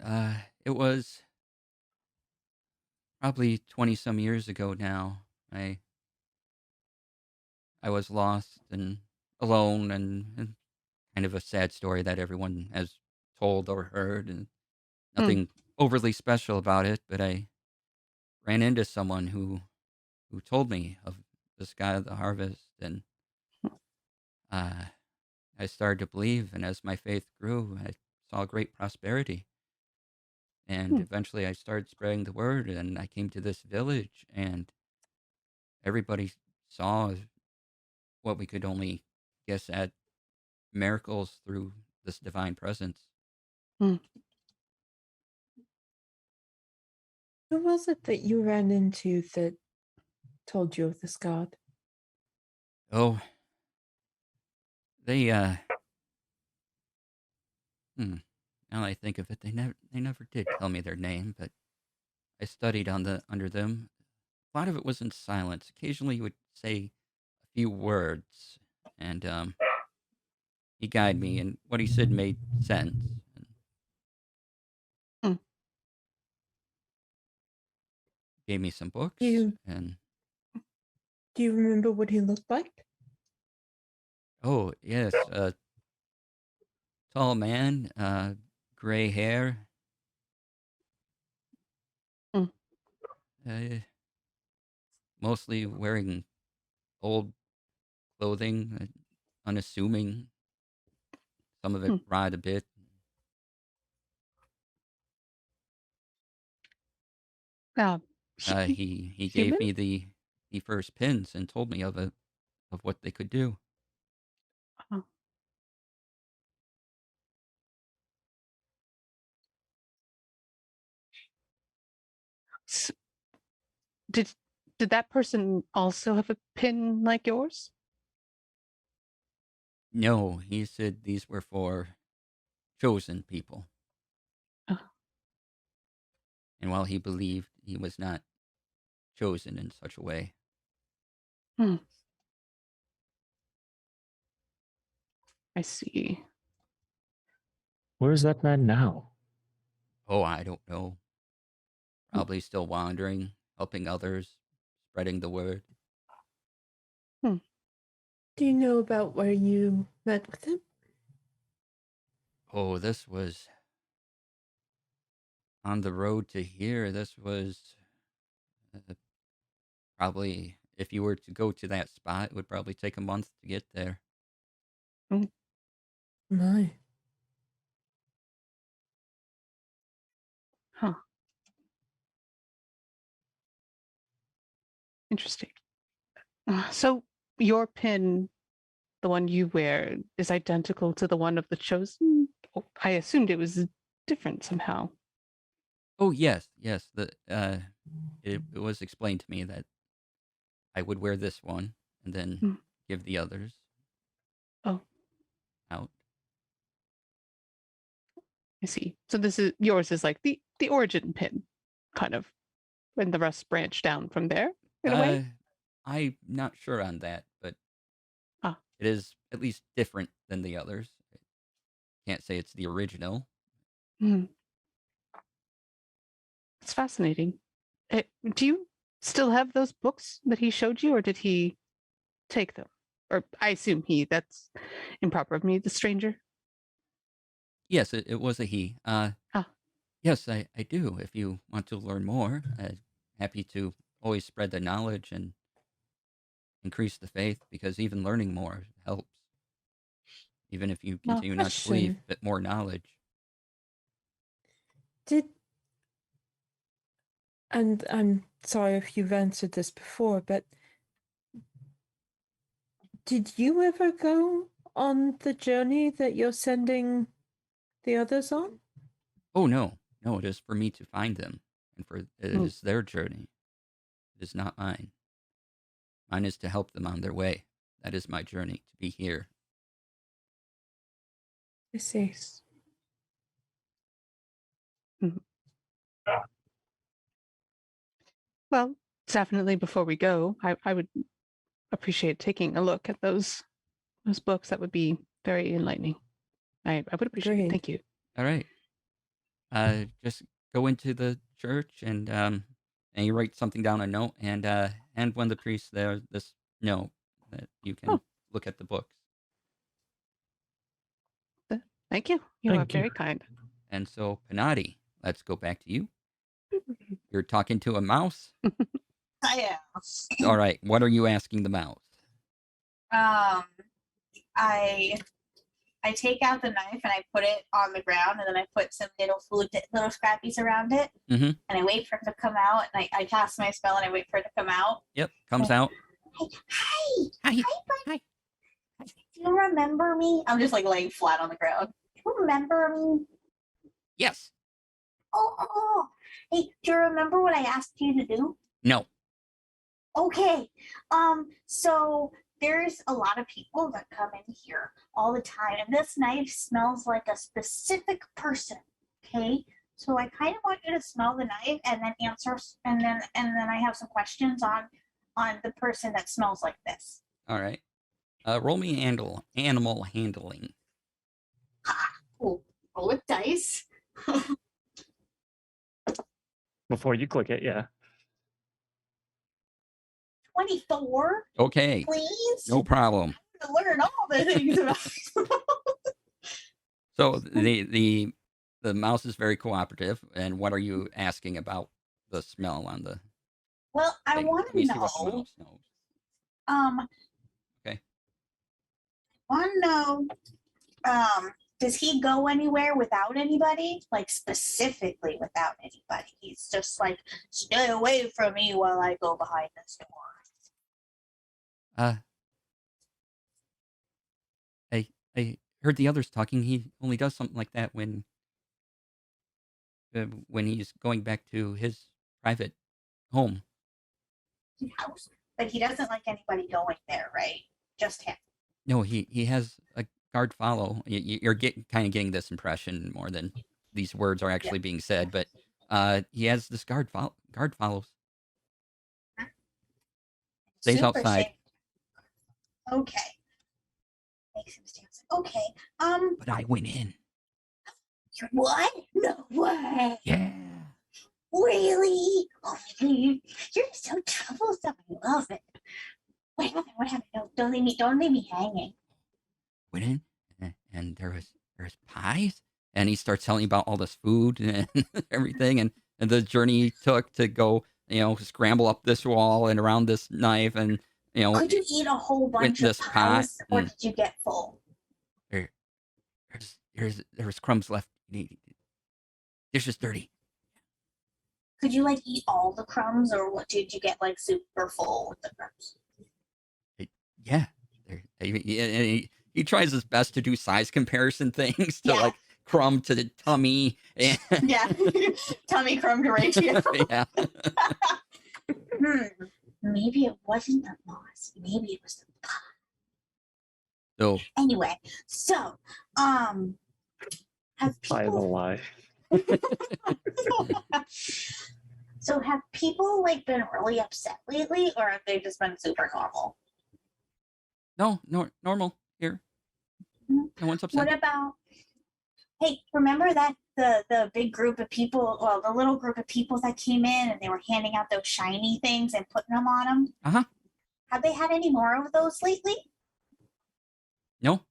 It was probably 20 some years ago now. I was lost and alone, and kind of a sad story that everyone has told or heard, and nothing overly special about it. But I ran into someone who told me of this guy of the harvest, and uh, I started to believe. And as my faith grew, I saw great prosperity. And eventually, I started spreading the word, and I came to this village, and everybody saw what we could only guess at miracles through this divine presence. Who was it that you ran into that told you of this god? Oh, they now that I think of it, they never did tell me their name, but I studied under them. A lot of it was in silence. Occasionally, he would say a few words, and he guided me, and what he said made sense. And gave me some books, and Do you remember what he looked like? oh yes, tall man, gray hair. Uh, mostly wearing old clothing, unassuming. Some of it rotted a bit. He gave Human? me the first pins and told me of what they could do. Oh. S- Did that person also have a pin like yours? No, he said these were for chosen people. Oh. And while he believed he was not chosen in such a way, I see. Where's that man now? oh, I don't know. Probably still wandering, helping others, spreading the word. Do you know about where you met with him? Oh, this was on the road to here. This was probably, if you were to go to that spot, it would probably take a month to get there. My. Huh. Interesting. So your pin, the one you wear, is identical to the one of the chosen? Oh, I assumed it was different somehow. Oh yes, yes. It was explained to me that I would wear this one and then Mm. give the others Oh, out. I see. So this is yours is like the origin pin, kind of, and the rest branch down from there in a way. I'm not sure on that, but Ah, it is at least different than the others. Can't say it's the original. mm. It's fascinating. Do you still have those books that he showed you, or did he take them? Or I assume he. That's improper of me, the stranger. Yes, it was a he. Ah, Yes, I do. If you want to learn more, happy to always spread the knowledge and increase the faith because even learning more helps. Even if you Now, continue not to believe, question. but more knowledge. Did and I'm sorry if you've answered this before, but did you ever go on the journey that you're sending the others on? Oh no, no, it is for me to find them, and it Mm. is their journey. It is not mine. Mine is to help them on their way. That is my journey to be here. I see. well, definitely before we go, I would appreciate taking a look at those books. That would be very enlightening. I would appreciate it. Agreed. Thank you. All right. Just go into the church and you write something down a note and hand one of the priests there this note that you can Oh. look at the books. Thank you. You are Thank you. very kind. And so, Panati, let's go back to you. You're talking to a mouse. I All right. What are you asking the mouse? am. I take out the knife and I put it on the ground, and then I put some little little scrappies around it, Mhm. and I wait for it to come out, and I cast my spell and I wait for it to come out. Yep. Comes out. Hi, Hi. buddy. Do you remember me? I'm just like laying flat on the ground. Do you remember me? Yes. Oh. Hey, do you remember what I asked you to do? No. Okay. So there's a lot of people that come in here all the time, and this knife smells like a specific person. Okay. So I kind of want you to smell the knife and then answer, and then I have some questions on the person that smells like this. All right. Roll me animal handling. Cool. Roll with dice. Before you click it, yeah. 24, Okay. please. No problem. To learn all the things about. So the mouse is very cooperative. And what are you asking about the smell on the Well, I thing? want Let to me see what the know. mouse knows. Okay. Want to know. Does he go anywhere without anybody? Like specifically without anybody? He's just like, stay away from me while I go behind this door. I heard the others talking. He only does something like that when he's going back to his private home. House, but he doesn't like anybody going there, right? Just him. No, he has a guard follow. You're kind of getting this impression more than these words are actually being said, but he has this guard follows. Stays Super outside. shady. Okay. Makes him stand. Okay. But I went in. What? No way. Yeah. Really? Oh, you're so troublesome. I love it. What happened? What happened? No, don't leave me hanging. Went in, and there was pies, and he starts telling me about all this food and everything, and the journey he took to go, scramble up this wall and around this knife, and Could you eat a whole bunch of this pot, pies, or did you get full? there was crumbs left. Dish is dirty. Could you like eat all the crumbs, or what? Did you get like super full with the crumbs? Yeah. He tries his best to do size comparison things to Yeah. like crumb to the tummy and Yeah, tummy crumb ratio. yeah. Maybe it wasn't the moss. Maybe it was the pie. So Anyway, so have By the people lie. so have people like been really upset lately, or have they just been super normal? no, normal here. No one's upset. What about, hey, remember that the big group of people, well, the little group of people that came in and they were handing out those shiny things and putting them on them? Uh-huh. Have they had any more of those lately? No.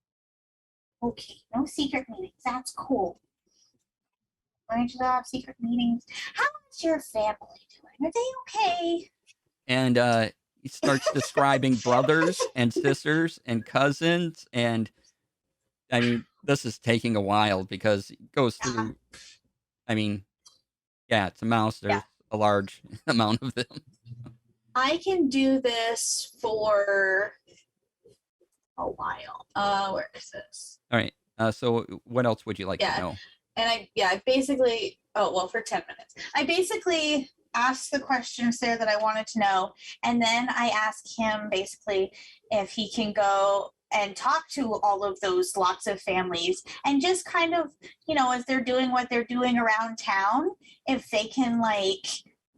Okay, no secret meetings. That's cool. Going to have secret meetings. How is your family doing? Are they okay? And he starts describing brothers and sisters and cousins, and I mean, this is taking a while because it goes through. I mean, yeah, it's a mouse. There's a large amount of them. I can do this for a while. Where is this? All right. So what else would you like to know? And I basically, for 10 minutes. I basically asked the questions there that I wanted to know. And then I asked him basically if he can go and talk to all of those lots of families and just kind of, as they're doing what they're doing around town, if they can like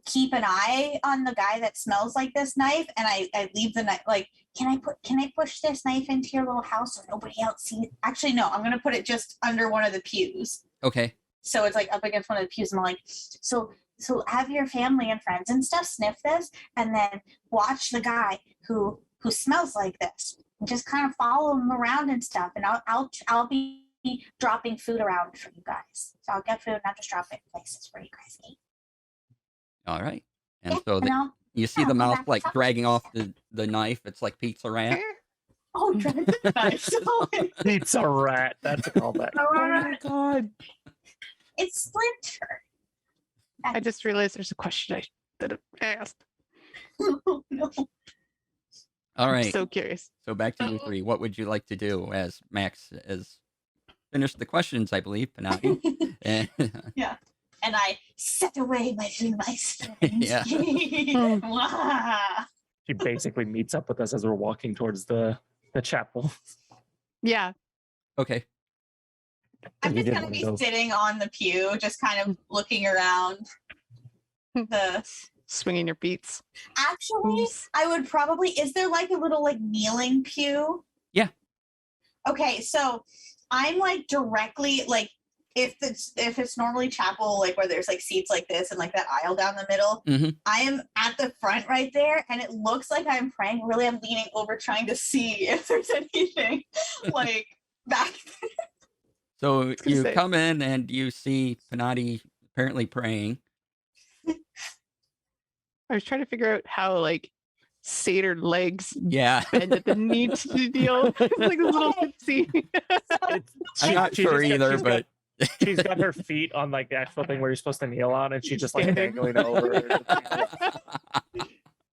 keep an eye on the guy that smells like this knife. And I leave the knife, like, can I push this knife into your little house so nobody else sees? Actually, no, I'm going to put it just under one of the pews. Okay. So it's like up against one of the pews. And I'm like, so have your family and friends and stuff sniff this and then watch the guy who smells like this and just kind of follow him around and stuff. And I'll be dropping food around for you guys. So I'll get food and I'll just drop it in places where you guys eat. All right. And so and you see the mouse like dragging off the knife. It's like Pizza Rat. Oh, drag the knife. Pizza Rat. That's a callback. Oh my god. It's Splinter. I just realized there's a question I should have asked. Oh, no. All I'm right. so curious. So back to you three. What would you like to do as Max has finished the questions, I believe, Panati? Yeah. And I set away my stones. Yeah. Wah. She basically meets up with us as we're walking towards the chapel. Yeah. Okay. I'm We just did gonna one of be those. sitting on the pew, just kind of looking around. Swinging your beats. Actually, I would probably. Is there like a little like kneeling pew? Yeah. Okay, so I'm like directly like if it's normally chapel like where there's like seats like this and like that aisle down the middle. Mm-hmm. I am at the front right there, and it looks like I'm praying. Really, I'm leaning over trying to see if there's anything like back there. So you come in and you see Panati apparently praying. I was trying to figure out how like satyr legs Yeah. bend at the knee to deal. It's like a little tipsy. I'm not sure either, but She's got her feet on like the actual thing where you're supposed to kneel on, and she's just like dangling over.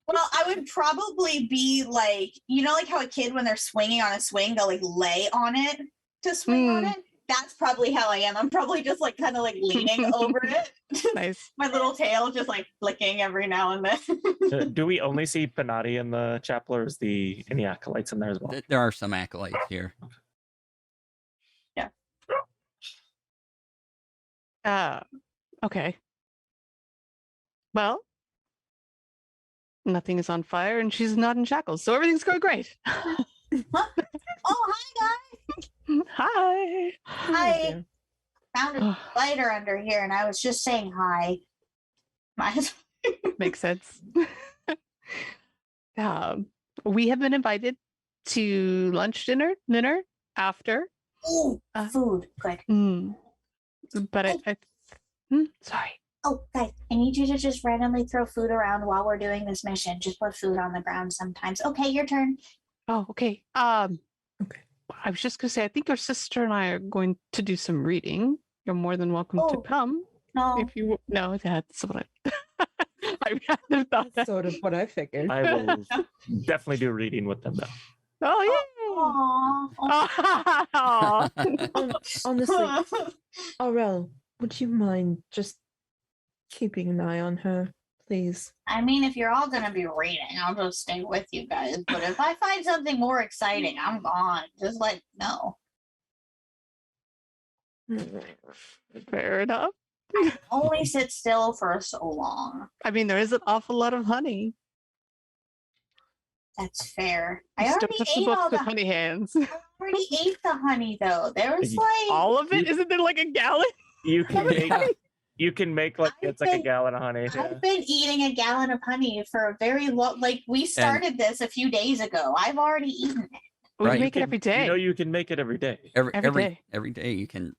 Well, I would probably be like, like how a kid when they're swinging on a swing, they'll like lay on it to swing on it. That's probably how I am. I'm probably just like kind of like leaning over it. Nice. My little tail just like flicking every now and then. Do we only see Panati in the chapel, or is any acolytes in there as well? there are some acolytes here. Okay. Well, nothing is on fire and she's not in shackles, so everything's going great. Oh, hi guys. Hi. I found a spider under here and I was just saying hi. Makes sense. We have been invited to lunch, dinner after. Ooh, food. Good. But sorry. Oh, guys, I need you to just randomly throw food around while we're doing this mission. Just put food on the ground sometimes. Okay, your turn. Oh, okay. Okay. I was just gonna say, I think your sister and I are going to do some reading. You're more than welcome to come. No. If you no, that's what I hadn't thought that. Sort of what I figured. I will definitely do reading with them though. Oh Aw. yeah. Honestly, Aurel, would you mind just keeping an eye on her, please? I mean, if you're all gonna be reading, I'll just stay with you guys. But if I find something more exciting, I'm gone. Just let me know. Fair enough. Only sit still for so long. I mean, there is an awful lot of honey. That's fair. You I still already touch the ate books all with the. honey hands. I already ate the honey though. There was You- like All of it? Isn't there like a gallon? You can make you can make like I've it's like a been- gallon of honey. Yeah. I've been eating a gallon of honey for a very long. Like we started this a few days ago. I've already eaten it. We Right. can make it every day. You know you can make it every day. Every day you can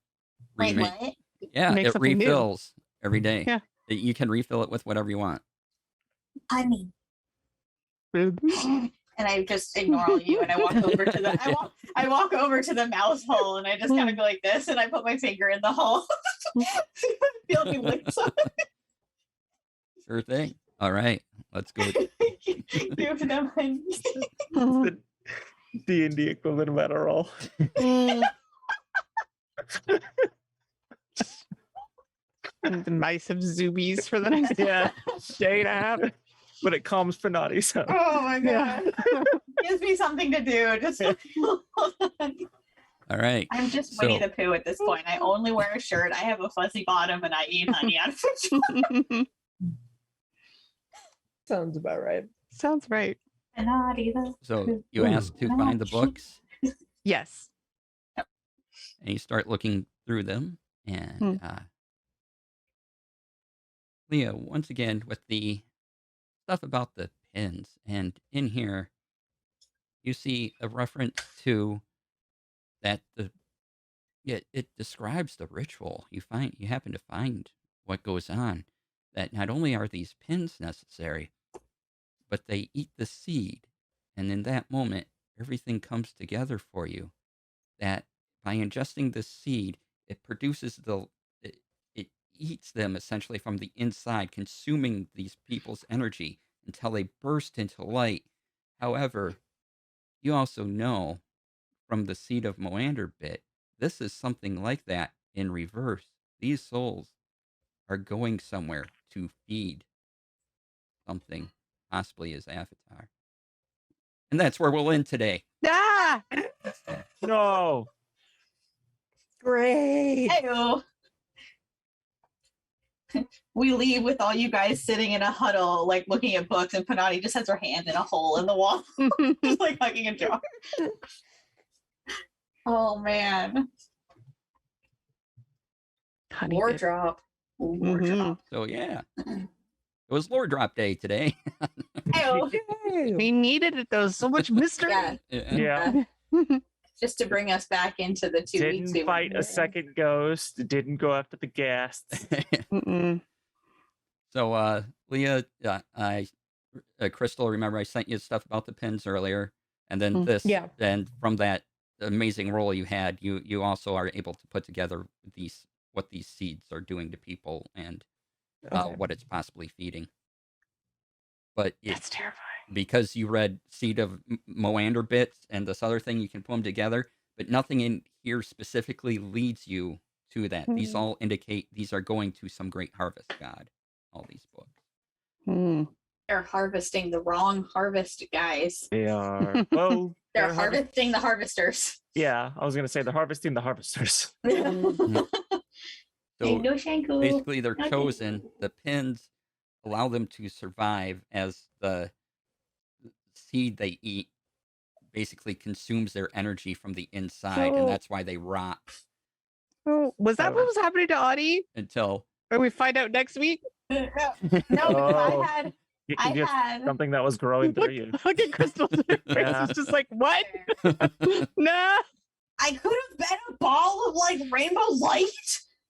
Wait, remake. what? Yeah, Make it something new. refills every day. Yeah. You can refill it with whatever you want. Honey. And I just ignore all you, and I walk over to the I walk over to the mouse hole, and I just kind of go like this, and I put my finger in the hole. Feel me lick some. Sure thing. All right, let's go. Give them honey. The D&D equivalent of Adderall. The mice have zoomies for the next day and a half. But it calms Fanati, so Oh my Yeah. god! Gives me something to do. Just All right. I'm just Winnie So- the Pooh at this point. I only wear a shirt. I have a fuzzy bottom, and I eat honey out of it. Sounds about right. Sounds right. Naughty the So you asked to find the books, Yes. and you start looking through them. And Leah, once again, with the stuff about the pins, and in here, you see a reference to that it describes the ritual. You happen to find what goes on. That not only are these pins necessary, but they eat the seed, and in that moment, everything comes together for you. That by ingesting this seed, it produces it eats them essentially from the inside, consuming these people's energy until they burst into light. However, you also know from the Seed of Molander bit, this is something like that in reverse. These souls are going somewhere to feed something, possibly his avatar. And that's where we'll end today. Ah! no. Great. Heyo. We leave with all you guys sitting in a huddle, like looking at books, and Panati just has her hand in a hole in the wall, just like hugging a jar. Oh man. Honey War bit. drop. War Mhm. drop. So yeah, it was lore drop day today. Heyo. Yay. We needed it though. So much mystery. Yeah, Yeah. just to bring us back into the 2 weeks. Didn't fight a second ghost. Didn't go after the Ghasts. Mm-mm. So Leah, Crystal, remember I sent you stuff about the pins earlier, and then this, Yeah. and from that amazing roll you had, you also are able to put together what these seeds are doing to people and Okay. what it's possibly feeding. But That's terrifying. because you read Seed of Molander bits and this other thing, you can put them together, but nothing in here specifically leads you to that. These all indicate these are going to some great harvest god, all these books. Mm. They're harvesting the wrong harvest, guys. They are. Well, They're harvesting the harvesters. Yeah, I was gonna say they're harvesting the harvesters. So No Shanku. basically they're Okay. chosen. The pins allow them to survive as the seed they eat basically consumes their energy from the inside, So- and that's why they rot Oh, was that what was happening to Audie? until Or we find out next week? No, because Oh. I You just had something that was growing through you. Look at Crystal's face. Yeah. It's just like, what? Nah. I could have been a ball of like rainbow light.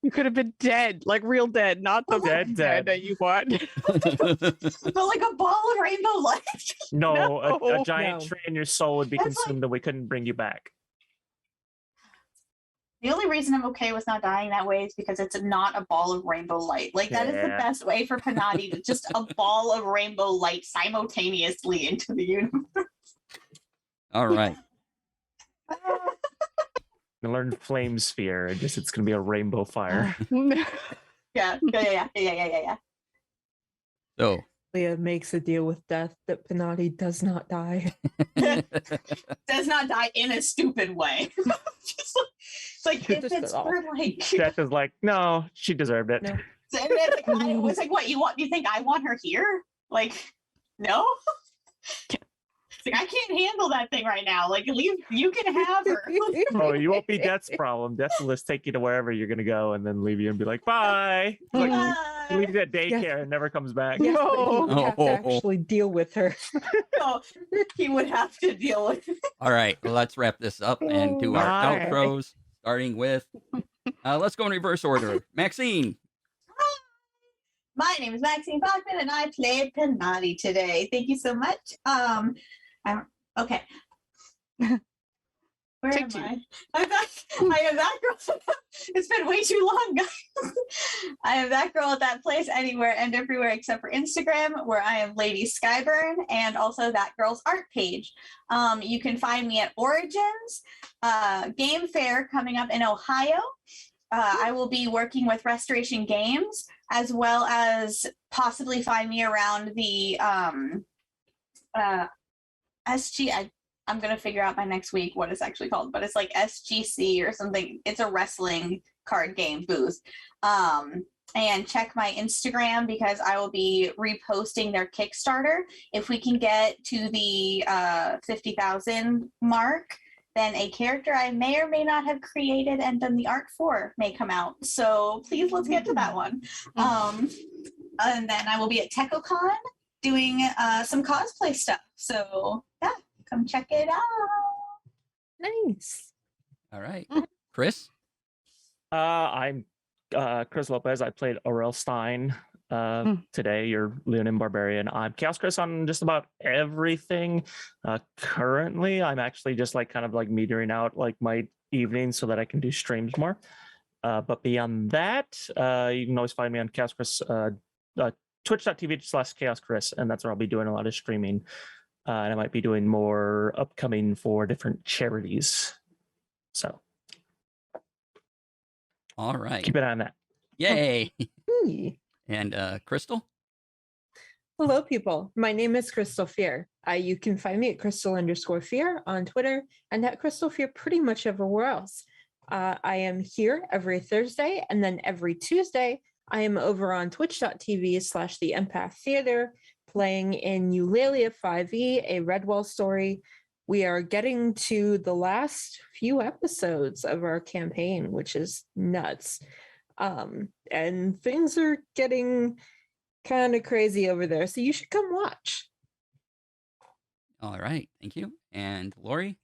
You could have been dead, like real dead, not the Dead. that you want. But like a ball of rainbow light. No, a No. giant No. tree in your soul would be That's like- consumed, and we couldn't bring you back. The only reason I'm okay with not dying that way is because it's not a ball of rainbow light. Like, that is the Yeah. best way for Panati to just a ball of rainbow light simultaneously into the universe. All right. I learned flame sphere. It's going to be a rainbow fire. Yeah. So, Leah makes a deal with death that Panati does not die. Does not die in a stupid way. Just like if Just it's at all. for like, Death is like, no, she deserved it. No. and it's like, I was like, what you want? You think I want her here? Like, no. It's like, I can't handle that thing right now. Like, leave. You can have her. Oh, you won't be Death's problem. Death will just take you to wherever you're going to go and then leave you and be like, bye. It's like, he leaves you at daycare and never comes back. Yes, but he would have to No. actually deal with her. So he would have to deal with it. all right. Well, let's wrap this up and do our Bye. outros, starting with. Let's go in reverse order. Maxine. My name is Maxine Bachman, and I played Penati today. Thank you so much. I'm okay. Where Take am two. I am that girl. It's been way too long, guys. I am that girl at that place, anywhere and everywhere except for Instagram, where I am Lady Skyburn, and also that girl's art page. You can find me at Origins Game Fair coming up in Ohio. I will be working with Restoration Games, as well as possibly find me around the I'm going to figure out by next week what it's actually called, but it's like SGC or something. It's a wrestling card game booth. And check my Instagram because I will be reposting their Kickstarter. If we can get to the 50,000 mark, then a character I may or may not have created and done the art for may come out. So please, let's get to that one. And then I will be at TechoCon doing some cosplay stuff. So yeah, come check it out. Nice. All right. Chris. I'm Chris Lopez. I played Aurel Stein today. You're Leonin Barbarian. I'm Chaos Chris on just about everything. Currently, I'm actually just like kind of like metering out like my evenings so that I can do streams more. But beyond that, you can always find me on Chaos Chris, twitch.tv/Chaos Chris, and that's where I'll be doing a lot of streaming. And I might be doing more upcoming for different charities. So All right. keep an eye on that. Yay. Hey. And Crystal. Hello, people. My name is Crystal Fear. You can find me at Crystal_Fear on Twitter and at Crystal Fear pretty much everywhere else. I am here every Thursday, and then every Tuesday, I am over on twitch.tv/The Empath Theater, playing in Eulalia 5e, a Redwall story. We are getting to the last few episodes of our campaign, which is nuts. And things are getting kind of crazy over there, so you should come watch. All right. Thank you. And Lori.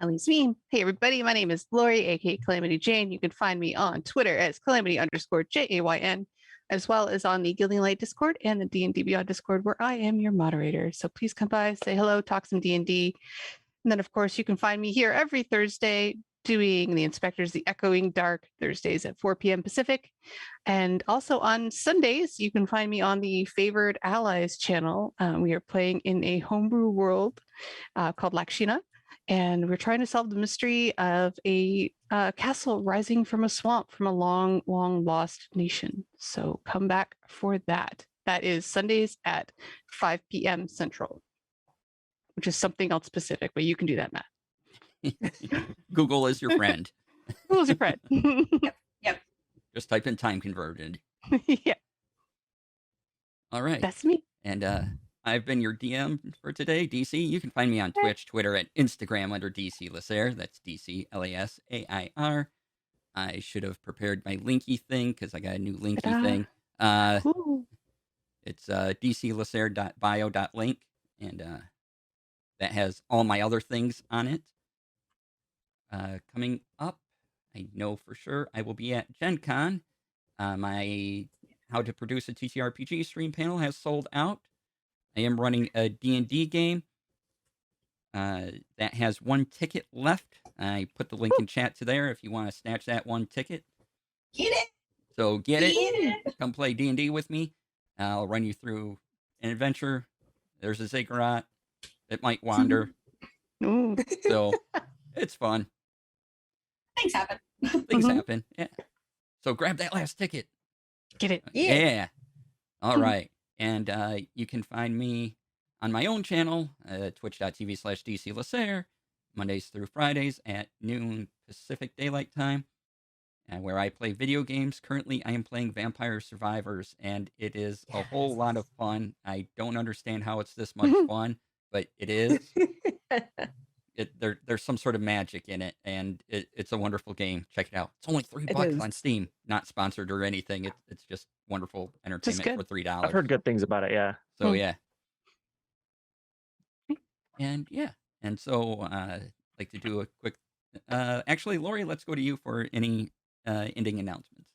At least me. Hey, everybody. My name is Lori, aka Calamity Jane. You can find me on Twitter as Calamity_JAYN, as well as on the Gilding Light Discord and the D&D Beyond Discord, where I am your moderator. So please come by, say hello, talk some D&D. And then, of course, you can find me here every Thursday doing the Inspectors, the Echoing Dark, Thursdays at 4 p.m. Pacific. And also on Sundays, you can find me on the Favored Allies channel. We are playing in a homebrew world called Lakshina. And we're trying to solve the mystery of a castle rising from a swamp from a long, long lost nation. So come back for that. That is Sundays at 5 p.m. Central, which is something else specific, but you can do that, Matt. Google is your friend. Who's your friend? Just type in time converted. Yeah, All right. that's me. And I've been your DM for today, DC. You can find me on Twitch, Twitter, and Instagram under DC Lasair. That's DC LASAIR. I should have prepared my linky thing because I got a new linky Ta-da. thing. Ooh. It's dclasair.bio.link, and that has all my other things on it. Coming up, I know for sure I will be at Gen Con. My How to Produce a TTRPG stream panel has sold out. I am running a D&D game that has 1 ticket left. I put the link in chat to there if you want to snatch that 1 ticket. Get it. So get it. Get it. Come play D&D with me. I'll run you through an adventure. There's a ziggurat. It might wander. Ooh. So it's fun. Things happen. Things Mhm. happen. Yeah. So grab that last ticket. Get it. Yeah. All right. And you can find me on my own channel, twitch.tv/DCLasair, Mondays through Fridays at noon Pacific Daylight Time, where I play video games. Currently, I am playing Vampire Survivors, and it is a whole lot of fun. I don't understand how it's this much fun, but it is. There's some sort of magic in it, and it's a wonderful game. Check it out. It's only $3 on Steam. Not sponsored or anything. It's just wonderful entertainment for $3. I've heard good things about it. Yeah. So yeah. And yeah. And so I'd like to do a quick actually, Lori, let's go to you for any ending announcements.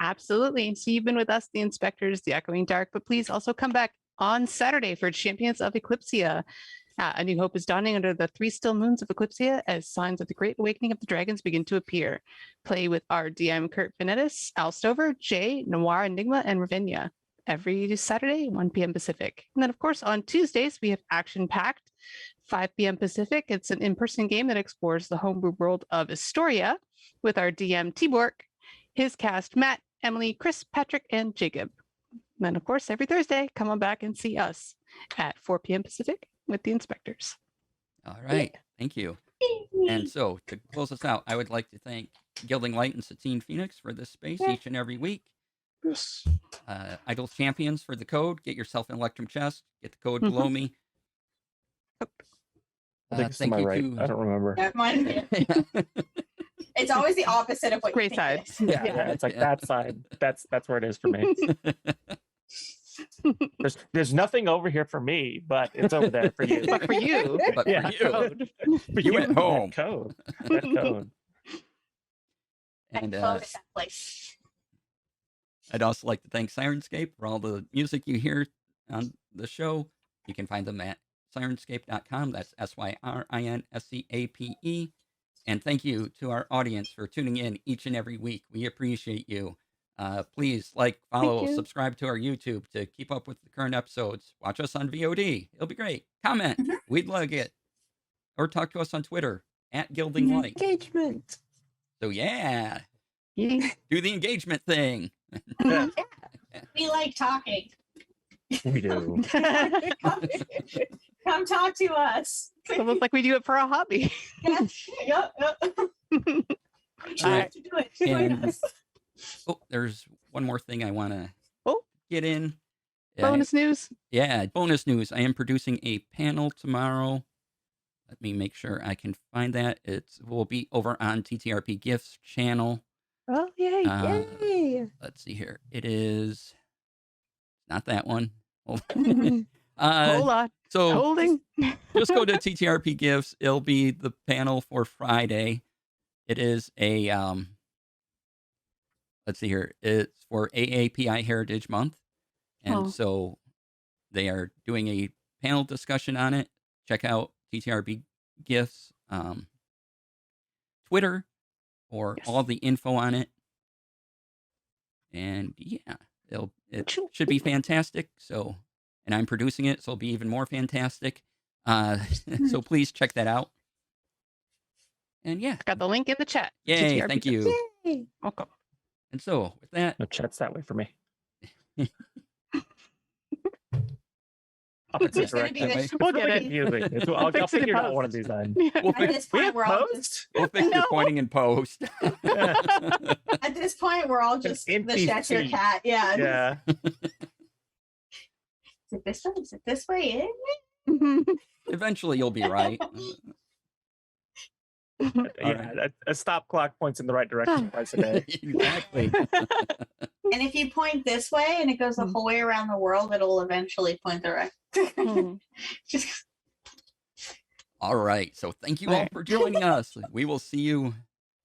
Absolutely. So you've been with us, the Inspectors, the Echoing Dark, but please also come back on Saturday for Champions of Eclipsia. A new hope is dawning under the 3 still moons of Eclipsia as signs of the great awakening of the dragons begin to appear. Play with our DM Kurt Venetis, Al Stover, Jay, Noir Enigma, and Ravinia every Saturday, 1 p.m. Pacific. And then, of course, on Tuesdays, we have Action Packed, 5 p.m. Pacific. It's an in-person game that explores the homebrew world of Astoria with our DM T-Bork, his cast Matt, Emily, Chris, Patrick, and Jacob. And then, of course, every Thursday, come on back and see us at 4 p.m. Pacific with the Inspectors. All right. Thank you. And so to close us out, I would like to thank Gilding Light and Satine Phoenix for this space each and every week. Yes. Idle Champions for the code. Get yourself an Electrum chest. Get the code below me. I think it's to Thank my you right. to- I don't remember. Yeah, mine. It's always the opposite of what Gray you think it side. is. Yeah, it's like that side. That's where it is for me. There's nothing over here for me, but it's over there for you. But for you, But Yeah. for you. code. For You at that home. Code. That code. And Phone is that place. I'd also like to thank Sirenscape for all the music you hear on the show. You can find them at sirenscape.com. That's SYRINSCAPE. And thank you to our audience for tuning in each and every week. We appreciate you. Please like, follow, you. subscribe to our YouTube to keep up with the current episodes. Watch us on VOD. It'll be great. Comment. We'd like it. Or talk to us on Twitter at Gilding Light. Engagement. So yeah, Yeah. do the engagement thing. We like talking. We do. Come talk to us. It's almost like we do it for a hobby. Yep. We try to do it. Join And- us. Oh, there's one more thing I want to Oh. get in. Bonus news. Yeah, bonus news. I am producing a panel tomorrow. Let me make sure I can find that. It will be over on TTRP Gifts channel. Oh, yay. Yay. Let's see here. It is not that one. Hold Hold on. so Holding. just go to TTRP Gifts. It'll be the panel for Friday. It is a let's see here. It's for AAPI Heritage Month. And Oh. so they are doing a panel discussion on it. Check out TTRP Gifts Twitter for Yes. all the info on it. And yeah, it Choo. should be fantastic. So, and I'm producing it, so it'll be even more fantastic. So please check that out. And yeah, Got the link in the chat. yay, TTRP. thank you. Yay. Welcome. And so with that, No, chat's that way for me. Opposite It's gonna be direction. way. the We'll get Really it. confusing. I'll fix it in figure it out post. one of these then. we'll At fix, this We point, have we're all just we'll fix your No. pointing in post. at this point we're all just the NPC. Cheshire cat. Yeah. Yeah. Is it this way? Is it this way? Eventually you'll be right. Yeah. A stop clock points in the right direction twice a day. Exactly. And if you point this way and it goes the whole way around the world, it'll eventually point the right. Just All right. So thank you all for joining us. We will see you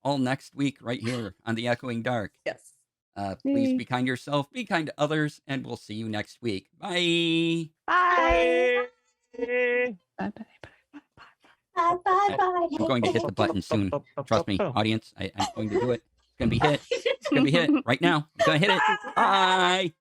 all next week right here on the Echoing Dark. Yes. Please Yay. be kind to yourself, be kind to others, and we'll see you next week. Bye. Bye. Hey. Bye. Bye. Bye. Bye. Bye. bye, bye, bye. I'm going to hit the button soon. Trust me, audience. I'm going to do it. It's going to be hit. It's going to be hit right now. I'm going to hit it. Bye.